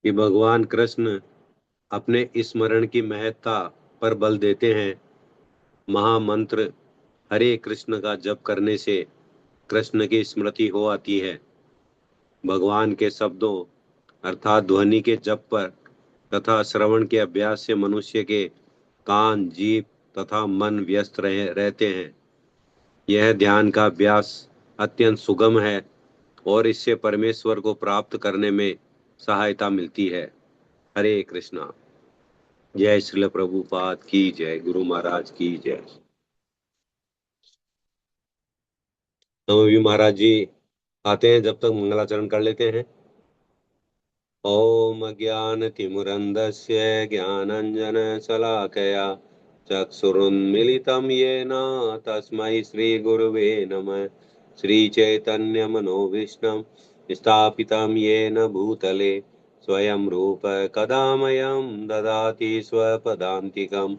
कि भगवान कृष्ण अपने स्मरण की महत्ता पर बल देते हैं। महामंत्र हरे कृष्ण का जप करने से कृष्ण की स्मृति हो आती है। भगवान के शब्दों अर्थात ध्वनि के जप पर तथा श्रवण के अभ्यास से मनुष्य के कान, जीभ तथा मन व्यस्त रहते हैं। यह ध्यान का अभ्यास अत्यंत सुगम है और इससे परमेश्वर को प्राप्त करने में सहायता मिलती है। हरे कृष्णा। जय श्रील प्रभुपाद की जय, गुरु महाराज की जय। हम अभी महाराज जी आते हैं, जब तक मंगलाचरण कर लेते हैं। ओम ज्ञानतिमिरन्धस्य ज्ञानाञ्जनशलाकया चक्षुरुन्मीलितं येन तस्मै श्रीगुरुवे नमः। श्रीचैतन्यमनोभीष्टं स्थापितं येन भूतले स्वयं रूप कदा मह्यं ददाति स्वपदान्तिकं।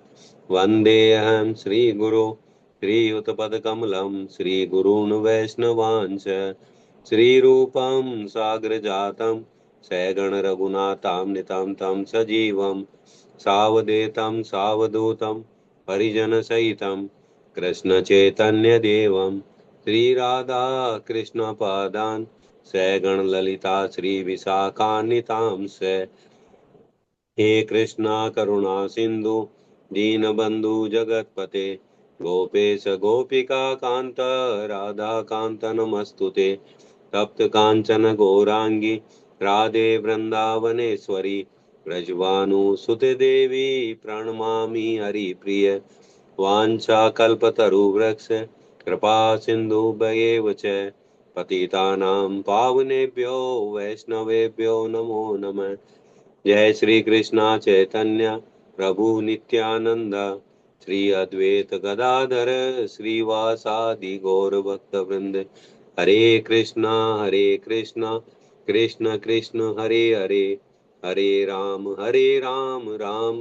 वन्देऽहं श्रीगुरो श्रीयुतपदकमलं श्रीगुरून् वैष्णवांश्च श्रीरूपं साग्रजातं सैगण रघुनाथामृतं तं सजीवं सावधेतं सावधूतं परिजनसहितं कृष्णचैतन्यदेवं श्रीराधा कृष्णपादान् सैगण ललिता श्रीविशाखान्वितांश्च। हे कृष्णा करुणा सिंधु दीनबंधु जगतपते गोपेश गोपिका कांत राधा कांत नमस्तुते। तप्त कांचन गौरांगी राधे वृंदावनेश्वरी ब्रजभानुसुते देवी प्रणमामि हरिप्रिय। वाञ्छाकल्पतरुवृक्ष कृपा सिंधु भयेव च पतितानां पावनेभ्यो वैष्णवेभ्यो नमो नमः। जय श्री कृष्णा चैतन्य प्रभु नित्यानंद श्री अद्वैत गदाधर श्रीवासादि गौर भक्त वृंद। हरे कृष्णा कृष्ण कृष्ण हरे हरे, हरे राम राम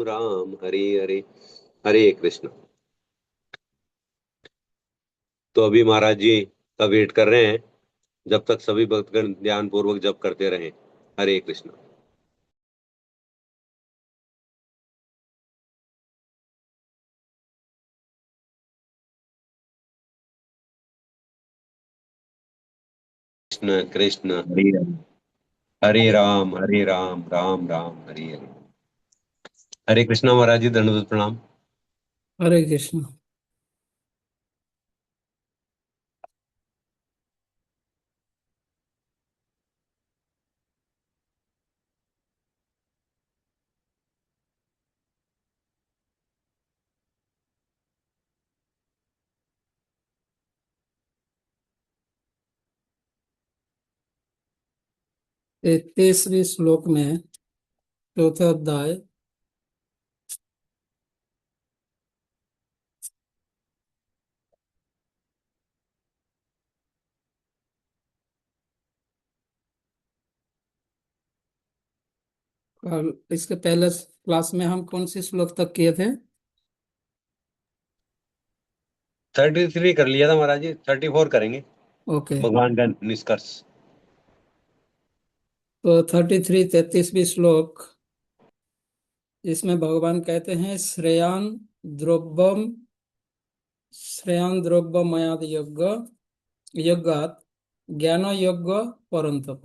राम हरे हरे। हरे कृष्ण। तो अभी महाराज जी का वेट कर रहे हैं, जब तक सभी भक्तगण ध्यान पूर्वक जप करते रहें। हरे कृष्ण। कृष्ण कृष्ण हरे हरे, हरे राम राम राम हरे हरे। हरे कृष्णा महाराज जी, दंडवत प्रणाम। हरे कृष्ण। तेईसवें श्लोक में चौथा अध्याय कल इसके पहले क्लास में हम कौन सी श्लोक तक किए थे? 33 कर लिया था महाराज जी, 34 करेंगे ओके। भगवान का निष्कर्ष। तो 33 33वीं श्लोक, इसमें भगवान कहते हैं श्रेयान द्रव्यमयाद यज्ञात ज्ञान यज्ञ परंतप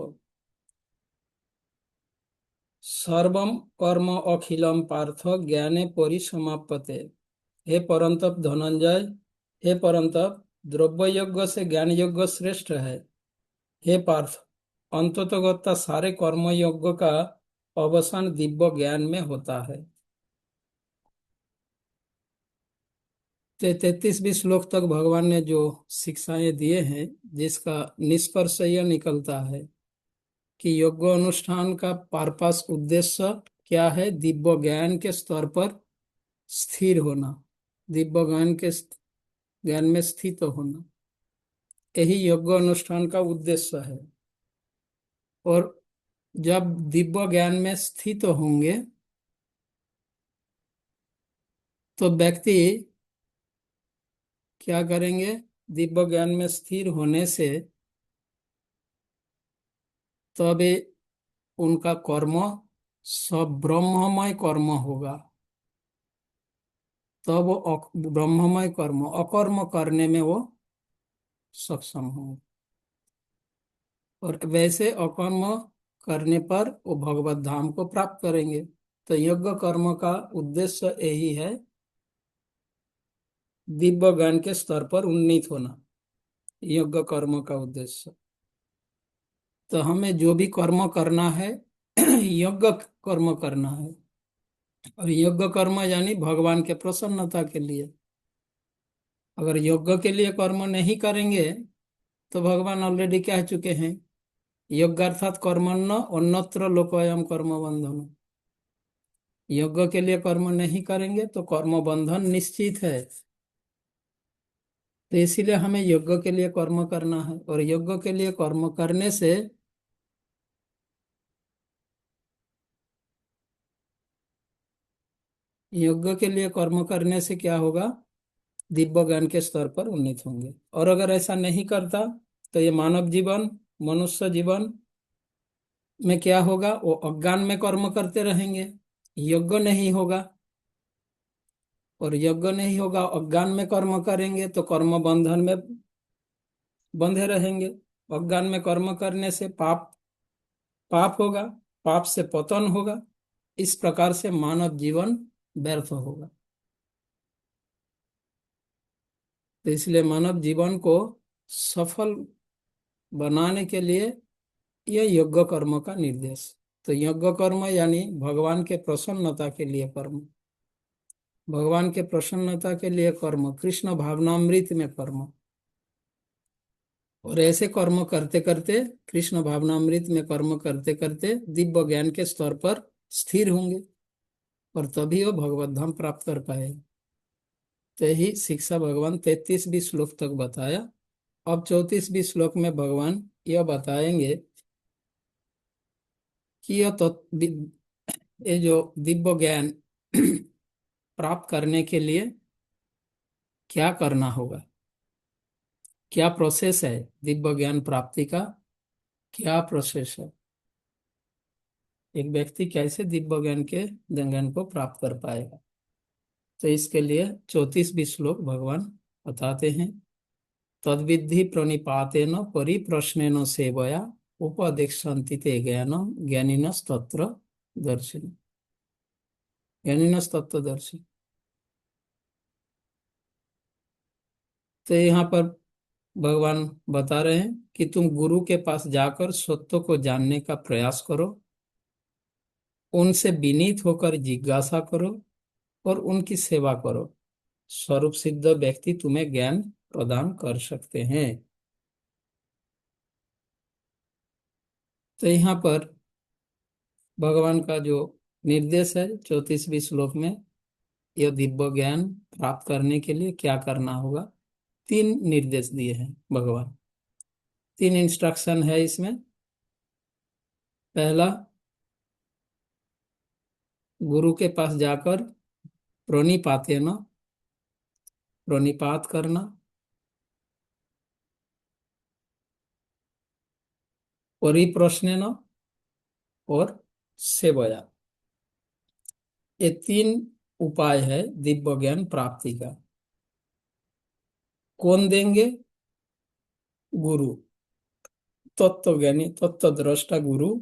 सर्वम कर्म अखिलम पार्थ ज्ञाने परिसमाप्यते। हे परंतप धनंजय, हे परंतप द्रव्य यज्ञ से ज्ञान यज्ञ श्रेष्ठ है। हे पार्थ, अंततोगत्ता सारे कर्म यज्ञ का अवसान दिव्य ज्ञान में होता है। 33वीं श्लोक तक भगवान ने जो शिक्षाएं दिए हैं, जिसका निष्कर्ष यह निकलता है कि यज्ञ अनुष्ठान का पारपास उद्देश्य क्या है? दिव्य ज्ञान के स्तर पर स्थिर होना, दिव्य ज्ञान में स्थित होना, यही यज्ञ अनुष्ठान का उद्देश्य है। और जब दिव्य ज्ञान में स्थित होंगे तो व्यक्ति क्या करेंगे? दिव्य ज्ञान में स्थिर होने से तब उनका कर्म सब ब्रह्ममय कर्म होगा, तब वो ब्रह्ममय कर्म अकर्म करने में वो सक्षम होंगे। और वैसे अकर्म करने पर वो भगवत धाम को प्राप्त करेंगे। तो यज्ञ कर्म का उद्देश्य यही है, दिव्य ज्ञान के स्तर पर उन्नीत होना, यज्ञ कर्म का उद्देश्य। तो हमें जो भी कर्म करना है यज्ञ कर्म करना है। और यज्ञ कर्म यानी भगवान के प्रसन्नता के लिए। अगर यज्ञ के लिए कर्म नहीं करेंगे तो भगवान ऑलरेडी कह चुके हैं, यज्ञ अर्थात कर्मण्य अन्यत्र लोकोयम कर्म बंधन। यज्ञ के लिए कर्म नहीं करेंगे तो कर्म बंधन निश्चित है। तो इसीलिए हमें यज्ञ के लिए कर्म करना है। और यज्ञ के लिए कर्म करने से क्या होगा, दिव्य ज्ञान के स्तर पर उन्नीत होंगे। और अगर ऐसा नहीं करता तो ये मानव जीवन, मनुष्य जीवन में क्या होगा, वो अज्ञान में कर्म करते रहेंगे, यज्ञ नहीं होगा। और यज्ञ नहीं होगा, अज्ञान में कर्म करेंगे तो कर्म बंधन में बंधे रहेंगे। अज्ञान में कर्म करने से पाप पाप होगा, पाप से पतन होगा। इस प्रकार से मानव जीवन व्यर्थ होगा। तो इसलिए मानव जीवन को सफल बनाने के लिए यह यज्ञ कर्म का निर्देश। तो यज्ञ कर्म यानी भगवान के प्रसन्नता के लिए कर्म, भगवान के प्रसन्नता के लिए कर्म, कृष्ण भावनामृत में कर्म। और ऐसे कर्म करते करते, कृष्ण भावनामृत में कर्म करते करते दिव्य ज्ञान के स्तर पर स्थिर होंगे और तभी वो भगवत धाम प्राप्त कर पाए। तो यही शिक्षा भगवान 33वीं श्लोक तक बताया। अब 34वीं श्लोक में भगवान यह बताएंगे कि ये जो दिव्य ज्ञान प्राप्त करने के लिए क्या करना होगा, क्या प्रोसेस है, दिव्य ज्ञान प्राप्ति का क्या प्रोसेस है, एक व्यक्ति कैसे दिव्य ज्ञान के ज्ञान को प्राप्त कर पाएगा। तो इसके लिए 34वीं श्लोक भगवान बताते हैं, तद्विद्धि प्रणिपातेन परिप्रश्नेन सेवया उपदेक्षन्ति ते ज्ञानम ज्ञानिनस्तत्र दर्शिन, ज्ञानिनस्तत्र दर्शिन। तो यहाँ पर भगवान बता रहे हैं कि तुम गुरु के पास जाकर सत्य को जानने का प्रयास करो, उनसे विनीत होकर जिज्ञासा करो और उनकी सेवा करो। स्वरूप सिद्ध व्यक्ति तुम्हें ज्ञान प्रदान कर सकते हैं। तो यहाँ पर भगवान का जो निर्देश है 34वीं श्लोक में, यह दिव्य ज्ञान प्राप्त करने के लिए क्या करना होगा, 3 निर्देश दिए हैं भगवान। 3 इंस्ट्रक्शन है इसमें। पहला, गुरु के पास जाकर प्रणिपातेन, प्रणिपात करना, परिप्रश्नेन और सेवया। ये 3 उपाय है दिव्य ज्ञान प्राप्ति का। कौन देंगे, गुरु, तत्वज्ञानी तत्वद्रष्टा गुरु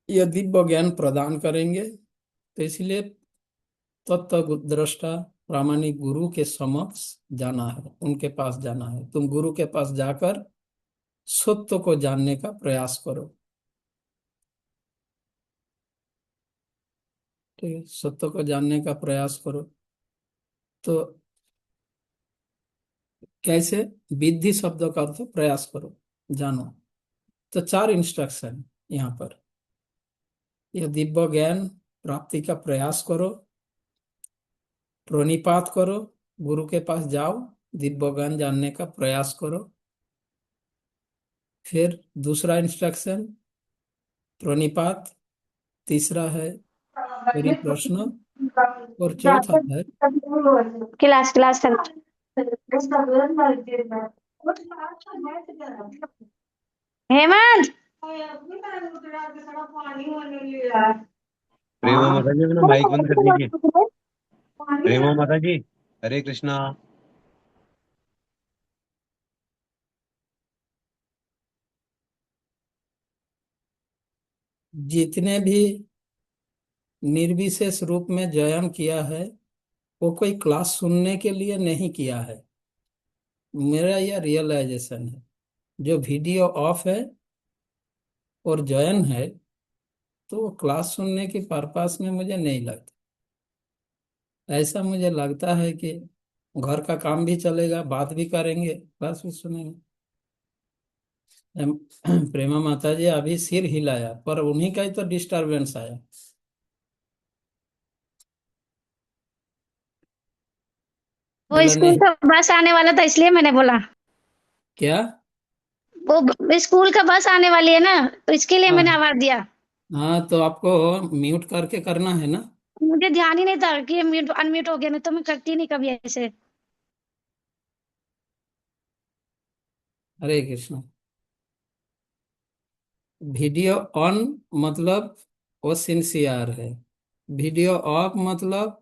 यह दिव्य ज्ञान प्रदान करेंगे। तो इसलिए तत्वद्रष्टा प्रामाणिक गुरु के समक्ष जाना है, उनके पास जाना है। तुम गुरु के पास जाकर सत्य को जानने का प्रयास करो। ठीक है, सत्य को जानने का प्रयास करो। तो कैसे, विधि शब्द का अर्थ प्रयास करो, जानो। तो 4 इंस्ट्रक्शन यहाँ पर, यह दिव्य ज्ञान प्राप्ति का प्रयास करो, प्रणिपात करो, गुरु के पास जाओ, दिव्य ज्ञान जानने का प्रयास करो। फिर दूसरा इंस्ट्रक्शन प्रणिपात, तीसरा है परिप्रश्न और चौथा है क्लास क्लास हेमंत, प्रेमा माता जी अपना माइक बंद कर दीजिए। प्रेमा माता जी, हरे कृष्णा। जितने भी निर्विशेष रूप में जयन किया है वो कोई क्लास सुनने के लिए नहीं किया है। मेरा यह रियलाइजेशन है। जो वीडियो ऑफ है और जयन है तो वो क्लास सुनने की पर्पस में मुझे नहीं लगता। ऐसा मुझे लगता है कि घर का काम भी चलेगा, बात भी करेंगे, क्लास भी सुनेंगे। प्रेमा माता जी अभी सिर हिलाया पर उन्हीं का ही तो डिस्टरबेंस आया। वो बोला स्कूल नहीं। का बस आने वाला था इसलिए मैंने बोला। क्या? वो स्कूल का बस आने वाली है ना, तो इसके लिए मैंने हाँ। आवाज दिया। हाँ तो आपको म्यूट करके करना है ना। मुझे ध्यान ही नहीं था कि ये म्यूट अनम्यूट हो गया, नहीं तो मैं करती नहीं कभी ऐसे। हरे कृष्ण। वीडियो ऑन मतलब वो सिंसियर है। वीडियो ऑफ मतलब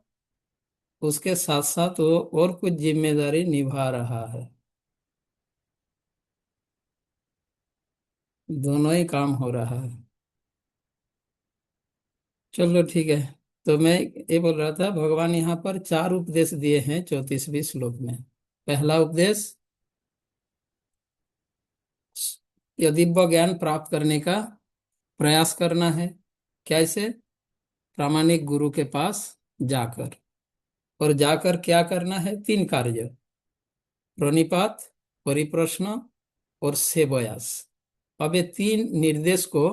उसके साथ साथ वो और कुछ जिम्मेदारी निभा रहा है। दोनों ही काम हो रहा है। चलो ठीक है। तो मैं ये बोल रहा था भगवान यहाँ पर चार उपदेश दिए हैं 34वीं श्लोक में। पहला उपदेश, यदि वो ज्ञान प्राप्त करने का प्रयास करना है। कैसे? प्रामाणिक गुरु के पास जाकर। और जाकर क्या करना है? तीन कार्य: प्रणिपात, परिप्रश्न और सेवयास। अब ये तीन निर्देश को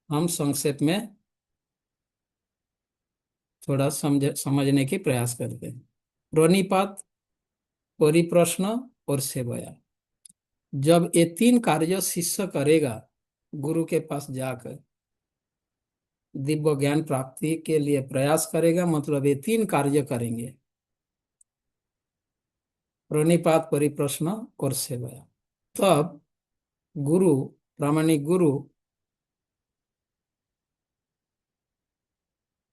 हम संक्षेप में थोड़ा समझने की प्रयास करते हैं। प्रणिपात, परिप्रश्न और सेवया। जब ये तीन कार्य शिष्य करेगा गुरु के पास जाकर, दिव्य ज्ञान प्राप्ति के लिए प्रयास करेगा, मतलब ये तीन कार्य करेंगे: प्रणिपात, परिप्रश्न और सेवया। तब गुरु, प्रामाणिक गुरु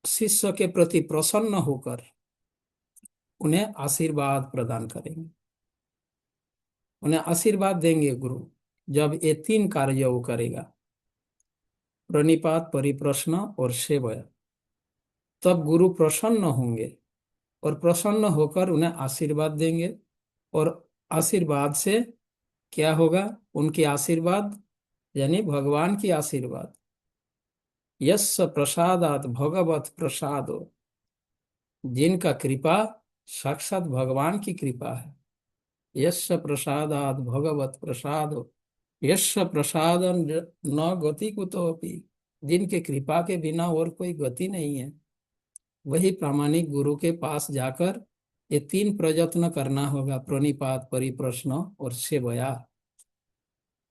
शिष्य के प्रति प्रसन्न होकर उन्हें आशीर्वाद प्रदान करेंगे, उन्हें आशीर्वाद देंगे गुरु। जब ये तीन कार्य वो करेगा, प्रणिपात, परिप्रश्न और सेवया, तब गुरु प्रसन्न होंगे और प्रसन्न होकर उन्हें आशीर्वाद देंगे। और आशीर्वाद से क्या होगा? उनकी आशीर्वाद यानी भगवान की आशीर्वाद। यस्य प्रसादात भगवत प्रसादो, जिनका कृपा साक्षात भगवान की कृपा है। यस्य प्रसादात भगवत प्रसादो, यस्य प्रसाद न गति कुतोपि, जिनके कृपा के बिना और कोई गति नहीं है। वही प्रामाणिक गुरु के पास जाकर ये तीन प्रयत्न करना होगा: प्रणिपात, परिप्रश्न और सेवया।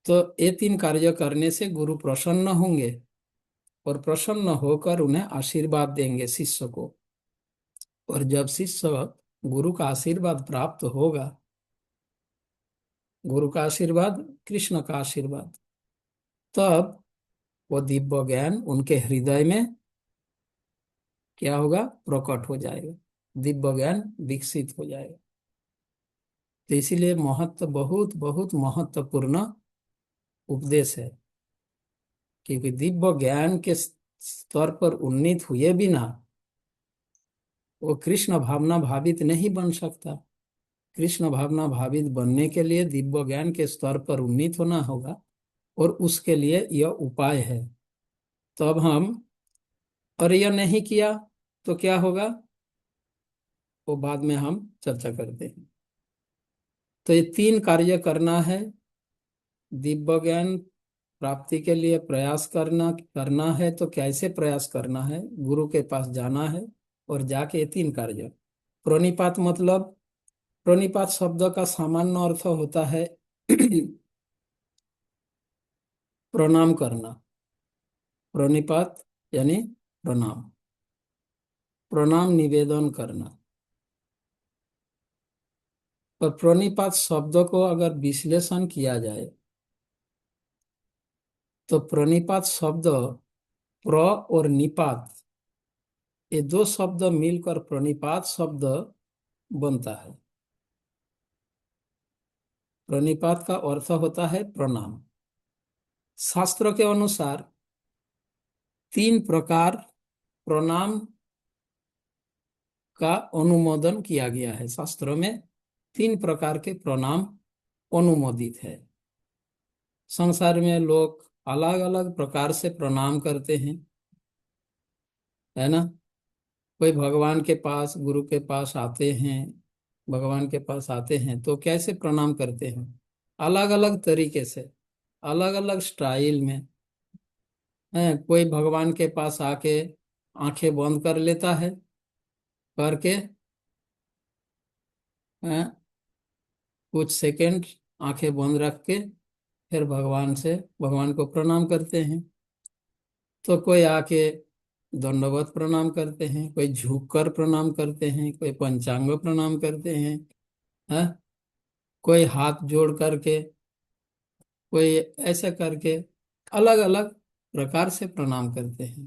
तो ये तीन कार्य करने से गुरु प्रसन्न होंगे और प्रसन्न होकर उन्हें आशीर्वाद देंगे शिष्य को। और जब शिष्य गुरु का आशीर्वाद प्राप्त होगा, गुरु का आशीर्वाद, कृष्ण का आशीर्वाद, तब वो दिव्य ज्ञान उनके हृदय में क्या होगा? प्रकट हो जाएगा, दिव्य ज्ञान विकसित हो जाएगा। तो इसीलिए महत्व, बहुत बहुत महत्वपूर्ण उपदेश है। क्योंकि दिव्य ज्ञान के स्तर पर उन्नीत हुए बिना वो कृष्ण भावना भावित नहीं बन सकता। कृष्ण भावना भावित बनने के लिए दिव्य ज्ञान के स्तर पर उन्नीत होना होगा, और उसके लिए यह उपाय है। तो अब हम, और यह नहीं किया तो क्या होगा वो बाद में हम चर्चा करते हैं। तो ये तीन कार्य करना है: दिव्य ज्ञान प्राप्ति के लिए प्रयास करना करना है। तो कैसे प्रयास करना है? गुरु के पास जाना है और जाके ये तीन कार्य। प्रणिपात मतलब, प्रणिपात शब्द का सामान्य अर्थ होता है प्रणाम करना। प्रणिपात यानी प्रणाम, प्रणाम निवेदन करना। पर प्रणिपात शब्द को अगर विश्लेषण किया जाए तो प्रणिपात शब्द प्र और निपात, ये दो शब्द मिलकर प्रणिपात शब्द बनता है। प्रणिपात का अर्थ होता है प्रणाम। शास्त्र के अनुसार 3 प्रकार प्रणाम का अनुमोदन किया गया है। शास्त्रों में 3 प्रकार के प्रणाम अनुमोदित है। संसार में लोग अलग अलग प्रकार से प्रणाम करते हैं, है ना। कोई भगवान के पास, गुरु के पास आते हैं, भगवान के पास आते हैं तो कैसे प्रणाम करते हैं? अलग अलग तरीके से, अलग अलग स्टाइल में है। कोई भगवान के पास आके आंखें बंद कर लेता है, करके है, कुछ सेकंड आंखें बंद रख के फिर भगवान को प्रणाम करते हैं। तो कोई आके दंडवत प्रणाम करते हैं, कोई झुककर प्रणाम करते हैं, कोई पंचांग प्रणाम करते हैं, है, कोई हाथ जोड़ करके, कोई ऐसे करके अलग अलग प्रकार से प्रणाम करते हैं।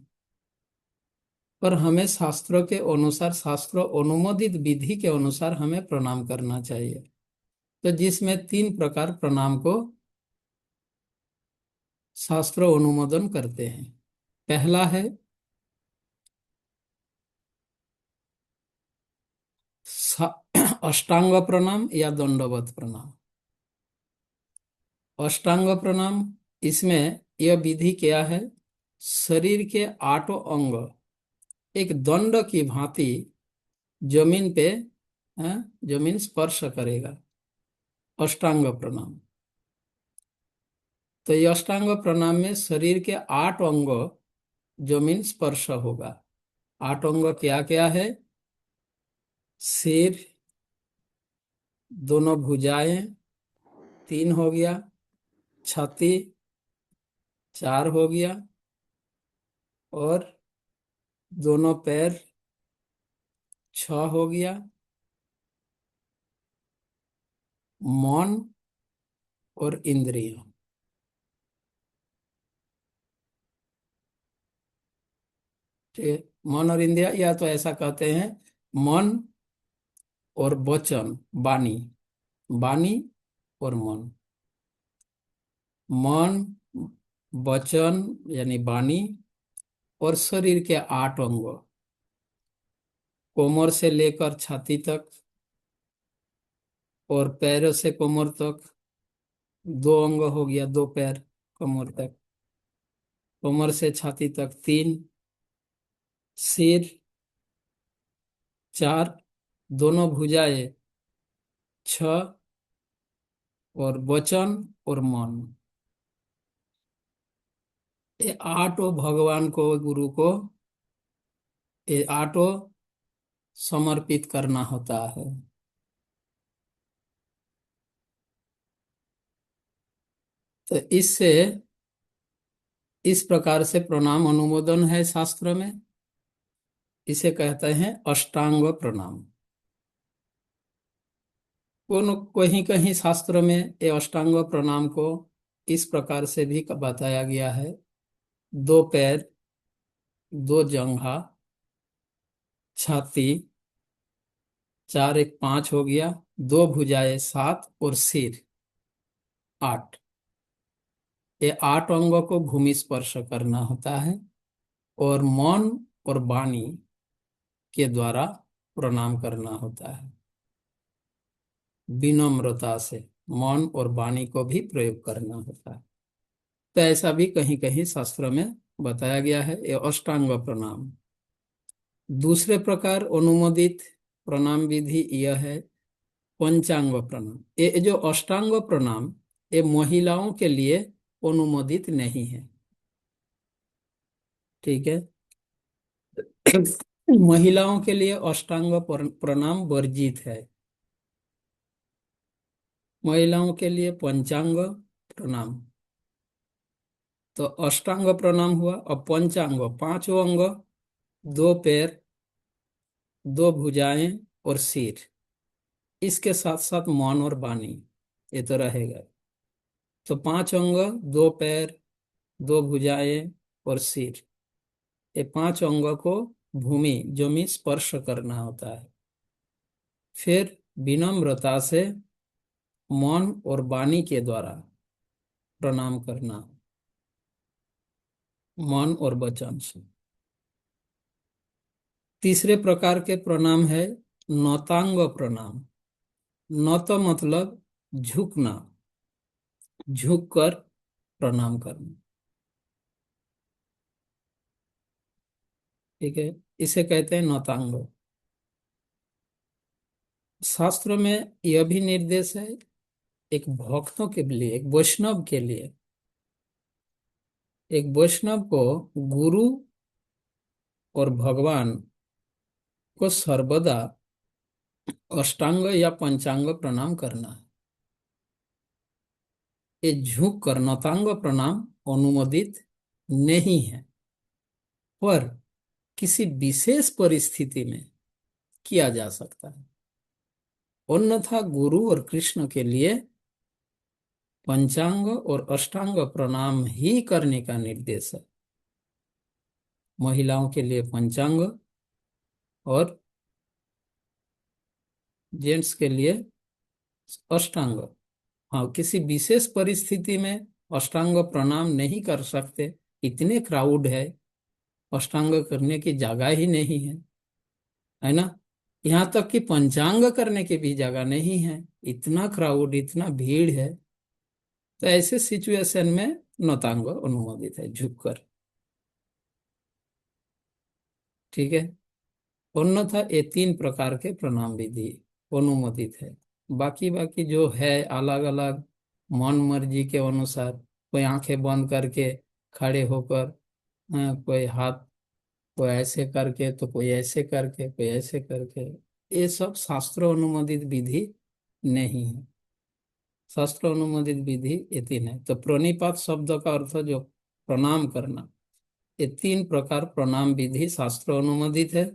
पर हमें शास्त्रों के अनुसार, शास्त्र अनुमोदित विधि के अनुसार हमें प्रणाम करना चाहिए। तो जिसमें 3 प्रकार प्रणाम को शास्त्र अनुमोदन करते हैं। पहला है अष्टांग प्रणाम या दंडवत प्रणाम। अष्टांग प्रणाम, इसमें यह विधि क्या है? शरीर के 8 अंग एक दंड की भांति जमीन पे, जमीन स्पर्श करेगा, अष्टांग प्रणाम। तो ये अष्टांग प्रणाम में शरीर के 8 अंग जमीन स्पर्श होगा। 8 अंग क्या क्या है? सिर, दोनों भुजाएं 3 हो गया, छाती 4 हो गया, और दोनों पैर 6 हो गया, मन और इंद्रिय। ठीक है, मन और इंद्रिय, या तो ऐसा कहते हैं मन और वचन, वाणी, वाणी और मन। मन, वचन यानी वाणी, और शरीर के 8 अंग, कोमर से लेकर छाती तक और पैरों से कोमर तक 2 अंग हो गया, 2 पैर कोमर तक, कोमर से छाती तक 3, सिर 4, दोनों भुजाएं 6, और वचन और मन। ये 8 भगवान को, गुरु को, ये 8 समर्पित करना होता है। तो इससे, इस प्रकार से प्रणाम अनुमोदन है शास्त्र में, इसे कहते हैं अष्टांग प्रणाम। कहीं कहीं शास्त्र में ये अष्टांग प्रणाम को इस प्रकार से भी बताया गया है: 2 पैर, 2 जंघा, छाती 4, 1 5 हो गया, 2 भुजाएं 7 और सिर 8। ये 8 अंगों को भूमि स्पर्श करना होता है, और मन और वाणी के द्वारा प्रणाम करना होता है। विनम्रता से मन और वाणी को भी प्रयोग करना होता है। तो ऐसा भी कहीं कहीं शास्त्र में बताया गया है, ये अष्टांग प्रणाम। दूसरे प्रकार अनुमोदित प्रणाम विधि यह है पंचांग प्रणाम। ये जो अष्टांग प्रणाम, ये महिलाओं के लिए अनुमोदित नहीं है। ठीक है, महिलाओं के लिए अष्टांग प्रणाम वर्जित है। महिलाओं के लिए पंचांग प्रणाम। तो अष्टांग प्रणाम हुआ। अब पंचांग, 5 अंग, 2 पैर, 2 भुजाएं और सिर, इसके साथ साथ मन और वाणी, ये तो रहेगा। तो 5 अंग, 2 पैर, दो भुजाएं और सिर, ये 5 अंगों को भूमि जमीन स्पर्श करना होता है। फिर विनम्रता से मन और वाणी के द्वारा प्रणाम करना, मन और वचन से। तीसरे प्रकार के प्रणाम है नौतांग प्रणाम। नौत मतलब झुकना, झुक कर प्रणाम करना। ठीक है, इसे कहते हैं नौतांग। शास्त्र में यह भी निर्देश है एक भक्तों के लिए, एक वैष्णव के लिए, एक वैष्णव को गुरु और भगवान को सर्वदा अष्टांग या पंचांग प्रणाम करना है। ये झुक कर नौतांग प्रणाम अनुमोदित नहीं है, पर किसी विशेष परिस्थिति में किया जा सकता है। अन्यथा गुरु और कृष्ण के लिए पंचांग और अष्टांग प्रणाम ही करने का निर्देश है। महिलाओं के लिए पंचांग और जेंट्स के लिए अष्टांग। हाँ, किसी विशेष परिस्थिति में अष्टांग प्रणाम नहीं कर सकते, इतने क्राउड है, अष्टांग करने की जगह ही नहीं है ना। यहाँ तक कि पंचांग करने की भी जगह नहीं है, इतना क्राउड, इतना भीड़ है। तो ऐसे सिचुएशन में नौतांग अनुमोदित है, झुककर। ठीक है, अन्यथा ये 3 प्रकार के प्रणाम विधि अनुमोदित है। बाकी बाकी जो है अलग अलग मन मर्जी के अनुसार, कोई आंखें बंद करके खड़े होकर, कोई हाथ, कोई ऐसे करके, तो कोई ऐसे करके, कोई ऐसे करके, ये सब शास्त्र अनुमोदित विधि नहीं है। शास्त्र अनुमोदित विधि ये 3 है। तो प्रणिपात शब्द का अर्थ जो प्रणाम करना, ये 3 प्रकार प्रणाम विधि शास्त्र अनुमोदित है।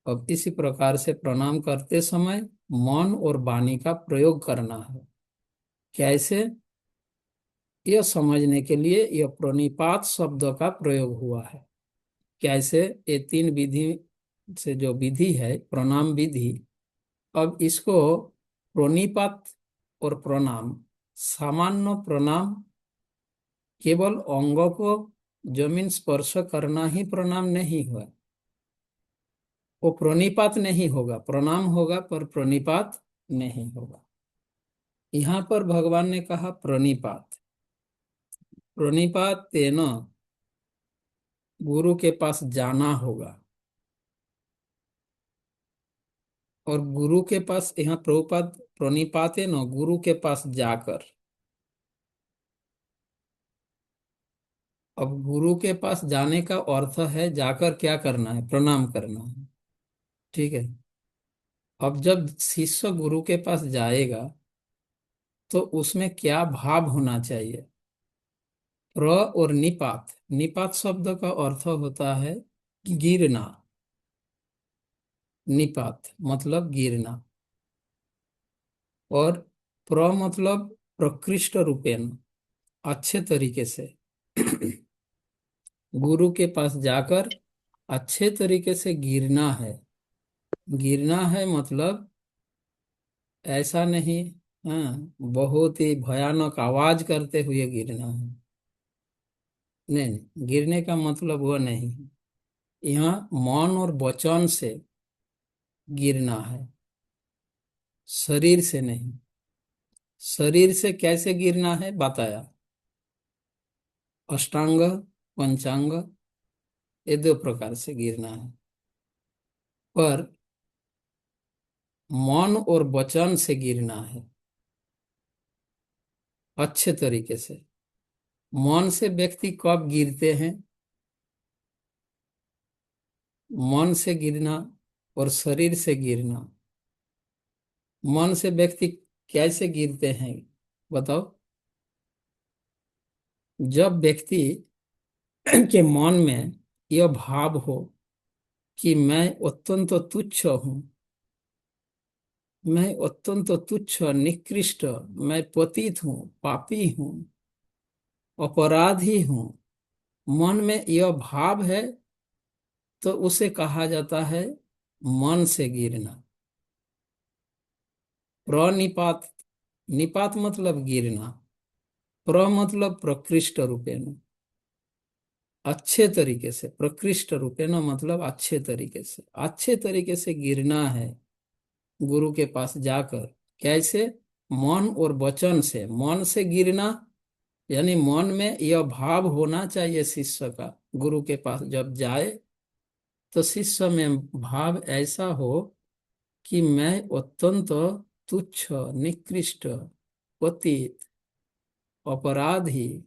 अब इसी प्रकार से प्रणाम करते समय मन और वाणी का प्रयोग करना है। कैसे, यह समझने के लिए यह प्रणिपात शब्द का प्रयोग हुआ है। कैसे, ये 3 विधि से जो विधि है प्रणाम विधि, अब इसको प्रणिपात और प्रणाम, सामान्य प्रणाम केवल अंगों को जमीन स्पर्श करना ही प्रणाम नहीं हुआ, वो प्रणिपात नहीं होगा। प्रणाम होगा पर प्रणिपात नहीं होगा। यहाँ पर भगवान ने कहा प्रणिपात। प्रणिपात तेन, गुरु के पास जाना होगा। और गुरु के पास, यहाँ प्रभुपाद प्रणिपात है न, गुरु के पास जाकर। अब गुरु के पास जाने का अर्थ है जाकर क्या करना है, प्रणाम करना है। ठीक है, अब जब शिष्य गुरु के पास जाएगा तो उसमें क्या भाव होना चाहिए। प्र और निपात, निपात शब्द का अर्थ होता है गिरना। निपात मतलब गिरना, और प्र मतलब प्रकृष्ट रूपेण, अच्छे तरीके से। गुरु के पास जाकर अच्छे तरीके से गिरना है। गिरना है मतलब ऐसा नहीं, हाँ, बहुत ही भयानक आवाज करते हुए गिरना है, नहीं नहीं, गिरने का मतलब वह नहीं है। यहाँ मन और वचन से गिरना है, शरीर से नहीं। शरीर से कैसे गिरना है बताया, अष्टांग पंचांग, ये 2 प्रकार से गिरना है। पर मन और वचन से गिरना है अच्छे तरीके से। मन से व्यक्ति कब गिरते हैं, मन से गिरना और शरीर से गिरना। मन से व्यक्ति कैसे गिरते हैं बताओ। जब व्यक्ति के मन में यह भाव हो कि मैं अत्यंत तुच्छ हूं, मैं अत्यंत तुच्छ निकृष्ट, मैं पतित हूं, पापी हूं, अपराधी हूं, मन में यह भाव है, तो उसे कहा जाता है मन से गिरना। प्रणिपात, निपात मतलब गिरना, प्र मतलब प्रकृष्ट रूपेण, अच्छे तरीके से, प्रकृष्ट रूपेण मतलब अच्छे तरीके से गिरना है गुरु के पास जाकर। कैसे? मन और वचन से। मन से गिरना यानी मन में यह भाव होना चाहिए शिष्य का, गुरु के पास जब जाए तो शिष्य में भाव ऐसा हो कि मैं अत्यंत तुच्छ, निकृष्ट, पतित, अपराधी,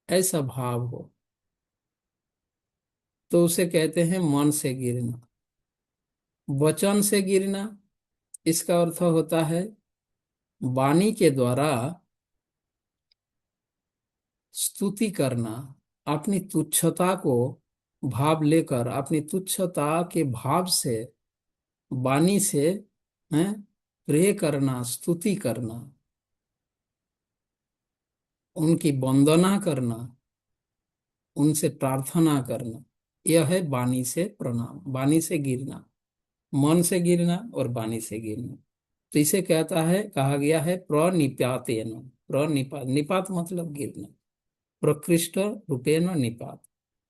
ऐसा भाव हो, तो उसे कहते हैं मन से गिरना। वचन से गिरना, इसका अर्थ होता है वाणी के द्वारा स्तुति करना, अपनी तुच्छता को भाव लेकर, अपनी तुच्छता के भाव से वाणी से हैं प्रे करना, स्तुति करना, उनकी वंदना करना, उनसे प्रार्थना करना, यह है वाणी से प्रणाम, वाणी से गिरना, मन से गिरना और वाणी से गिरना। तो इसे कहता है, कहा गया है प्रणिपातेन। प्रणिपात, निपात मतलब गिरना, प्रकृष्ट रूपेण निपात,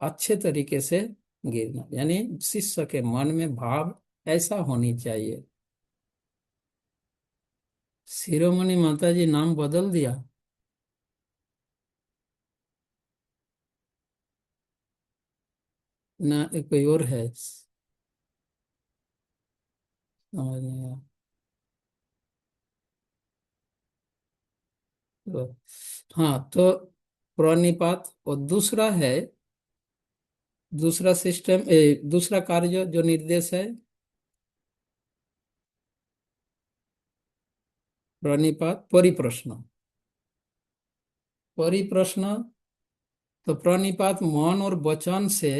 अच्छे तरीके से गिरना, यानी शिष्य के मन में भाव ऐसा होनी चाहिए। शिरोमणि माता जी नाम बदल दिया ना, कोई और है? समझ नहीं आया। तो, हाँ, तो प्रणिपात। और दूसरा है, दूसरा सिस्टम, दूसरा कार्य जो निर्देश है प्रणिपात परिप्रश्न। परिप्रश्न, तो प्रणिपात मन और वचन से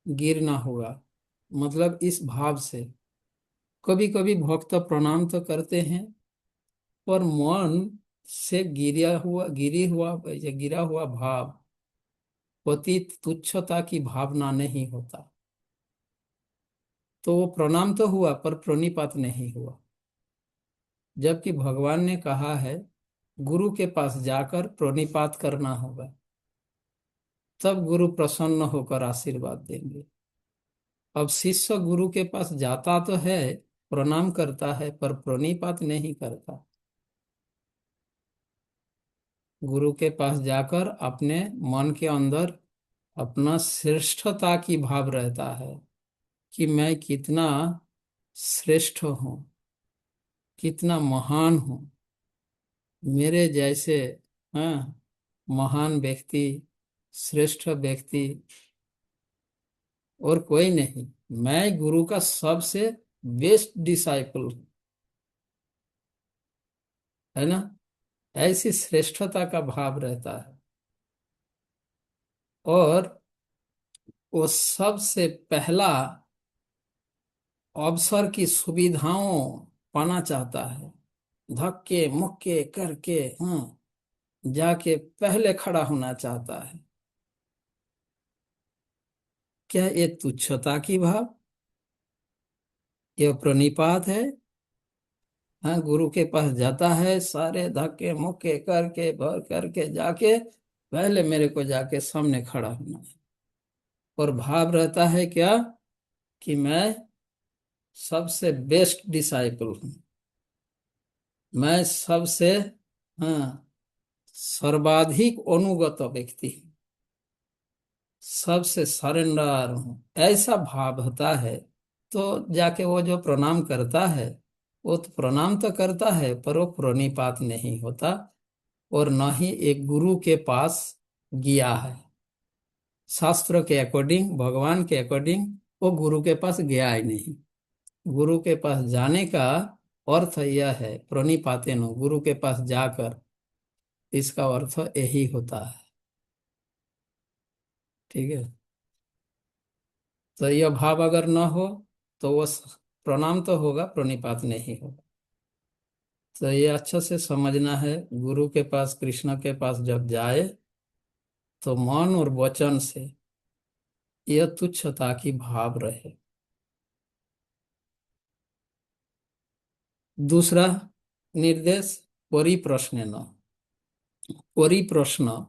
गिरना होगा, मतलब इस भाव से। कभी कभी भक्त प्रणाम तो करते हैं, पर मन से गिरा हुआ भाव, पतित तुच्छता की भावना नहीं होता, तो वो प्रणाम तो हुआ पर प्रणिपात नहीं हुआ। जबकि भगवान ने कहा है गुरु के पास जाकर प्रणिपात करना होगा, तब गुरु प्रसन्न होकर आशीर्वाद देंगे। अब शिष्य गुरु के पास जाता तो है, प्रणाम करता है, पर प्रणिपात नहीं करता। गुरु के पास जाकर अपने मन के अंदर अपना श्रेष्ठता की भाव रहता है कि मैं कितना श्रेष्ठ हूँ, कितना महान हूँ, मेरे जैसे, हाँ, महान व्यक्ति, श्रेष्ठ व्यक्ति और कोई नहीं, मैं गुरु का सबसे बेस्ट डिसाइपल हूँ, है ना? ऐसी श्रेष्ठता का भाव रहता है, और वो सबसे पहला अवसर की सुविधाओं पाना चाहता है, धक्के मुक्के करके, हाँ, जाके पहले खड़ा होना चाहता है। क्या ये तुच्छता की भाव? ये प्रणिपात है? हाँ, गुरु के पास जाता है, सारे धक्के मुक्के करके भर करके जाके पहले मेरे को जाके सामने खड़ा होना है, और भाव रहता है क्या कि मैं सबसे बेस्ट डिसाइपल हूँ, मैं सबसे, हाँ, सर्वाधिक अनुगत व्यक्ति हूँ, सबसे सरेंडर हूँ, ऐसा भाव होता है। तो जाके वो जो प्रणाम करता है, वो तो प्रणाम तो करता है पर वो प्रणिपात नहीं होता, और न ही एक गुरु के पास गया है। शास्त्र के अकॉर्डिंग, भगवान के अकॉर्डिंग वो गुरु के पास गया ही नहीं। गुरु के पास जाने का अर्थ यह है, प्रणिपातेन, गुरु के पास जाकर, इसका अर्थ यही होता है। ठीक है? तो यह भाव अगर न हो तो वो प्रणाम तो होगा, प्रणिपात नहीं होगा। तो ये अच्छा से समझना है, गुरु के पास, कृष्ण के पास जब जाए तो मन और वचन से यह तुच्छता की भाव रहे। दूसरा निर्देश, परिप्रश्न न। परिप्रश्न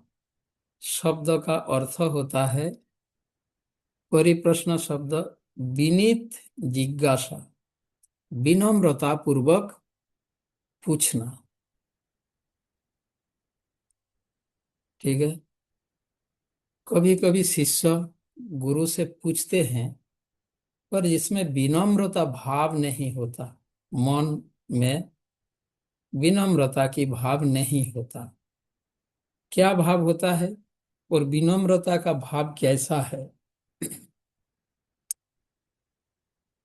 शब्द का अर्थ होता है, परिप्रश्न शब्द विनीत जिज्ञासा, विनम्रता पूर्वक पूछना। ठीक है। कभी कभी शिष्य गुरु से पूछते हैं पर इसमें विनम्रता भाव नहीं होता, मन में विनम्रता की भाव नहीं होता। क्या भाव होता है और विनम्रता का भाव कैसा है?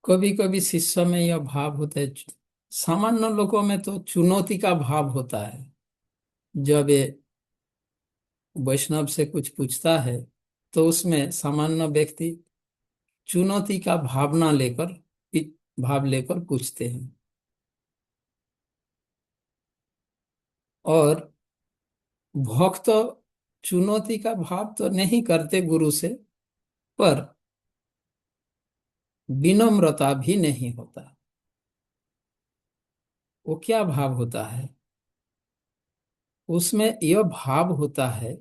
कभी कभी शिष्य में यह भाव होता है, सामान्य लोगों में तो चुनौती का भाव होता है। जब ये वैष्णव से कुछ पूछता है तो उसमें सामान्य व्यक्ति चुनौती का भाव लेकर पूछते हैं। और भक्त चुनौती का भाव तो नहीं करते गुरु से, पर विनम्रता भी नहीं होता। वो क्या भाव होता है? उसमें यह भाव होता है,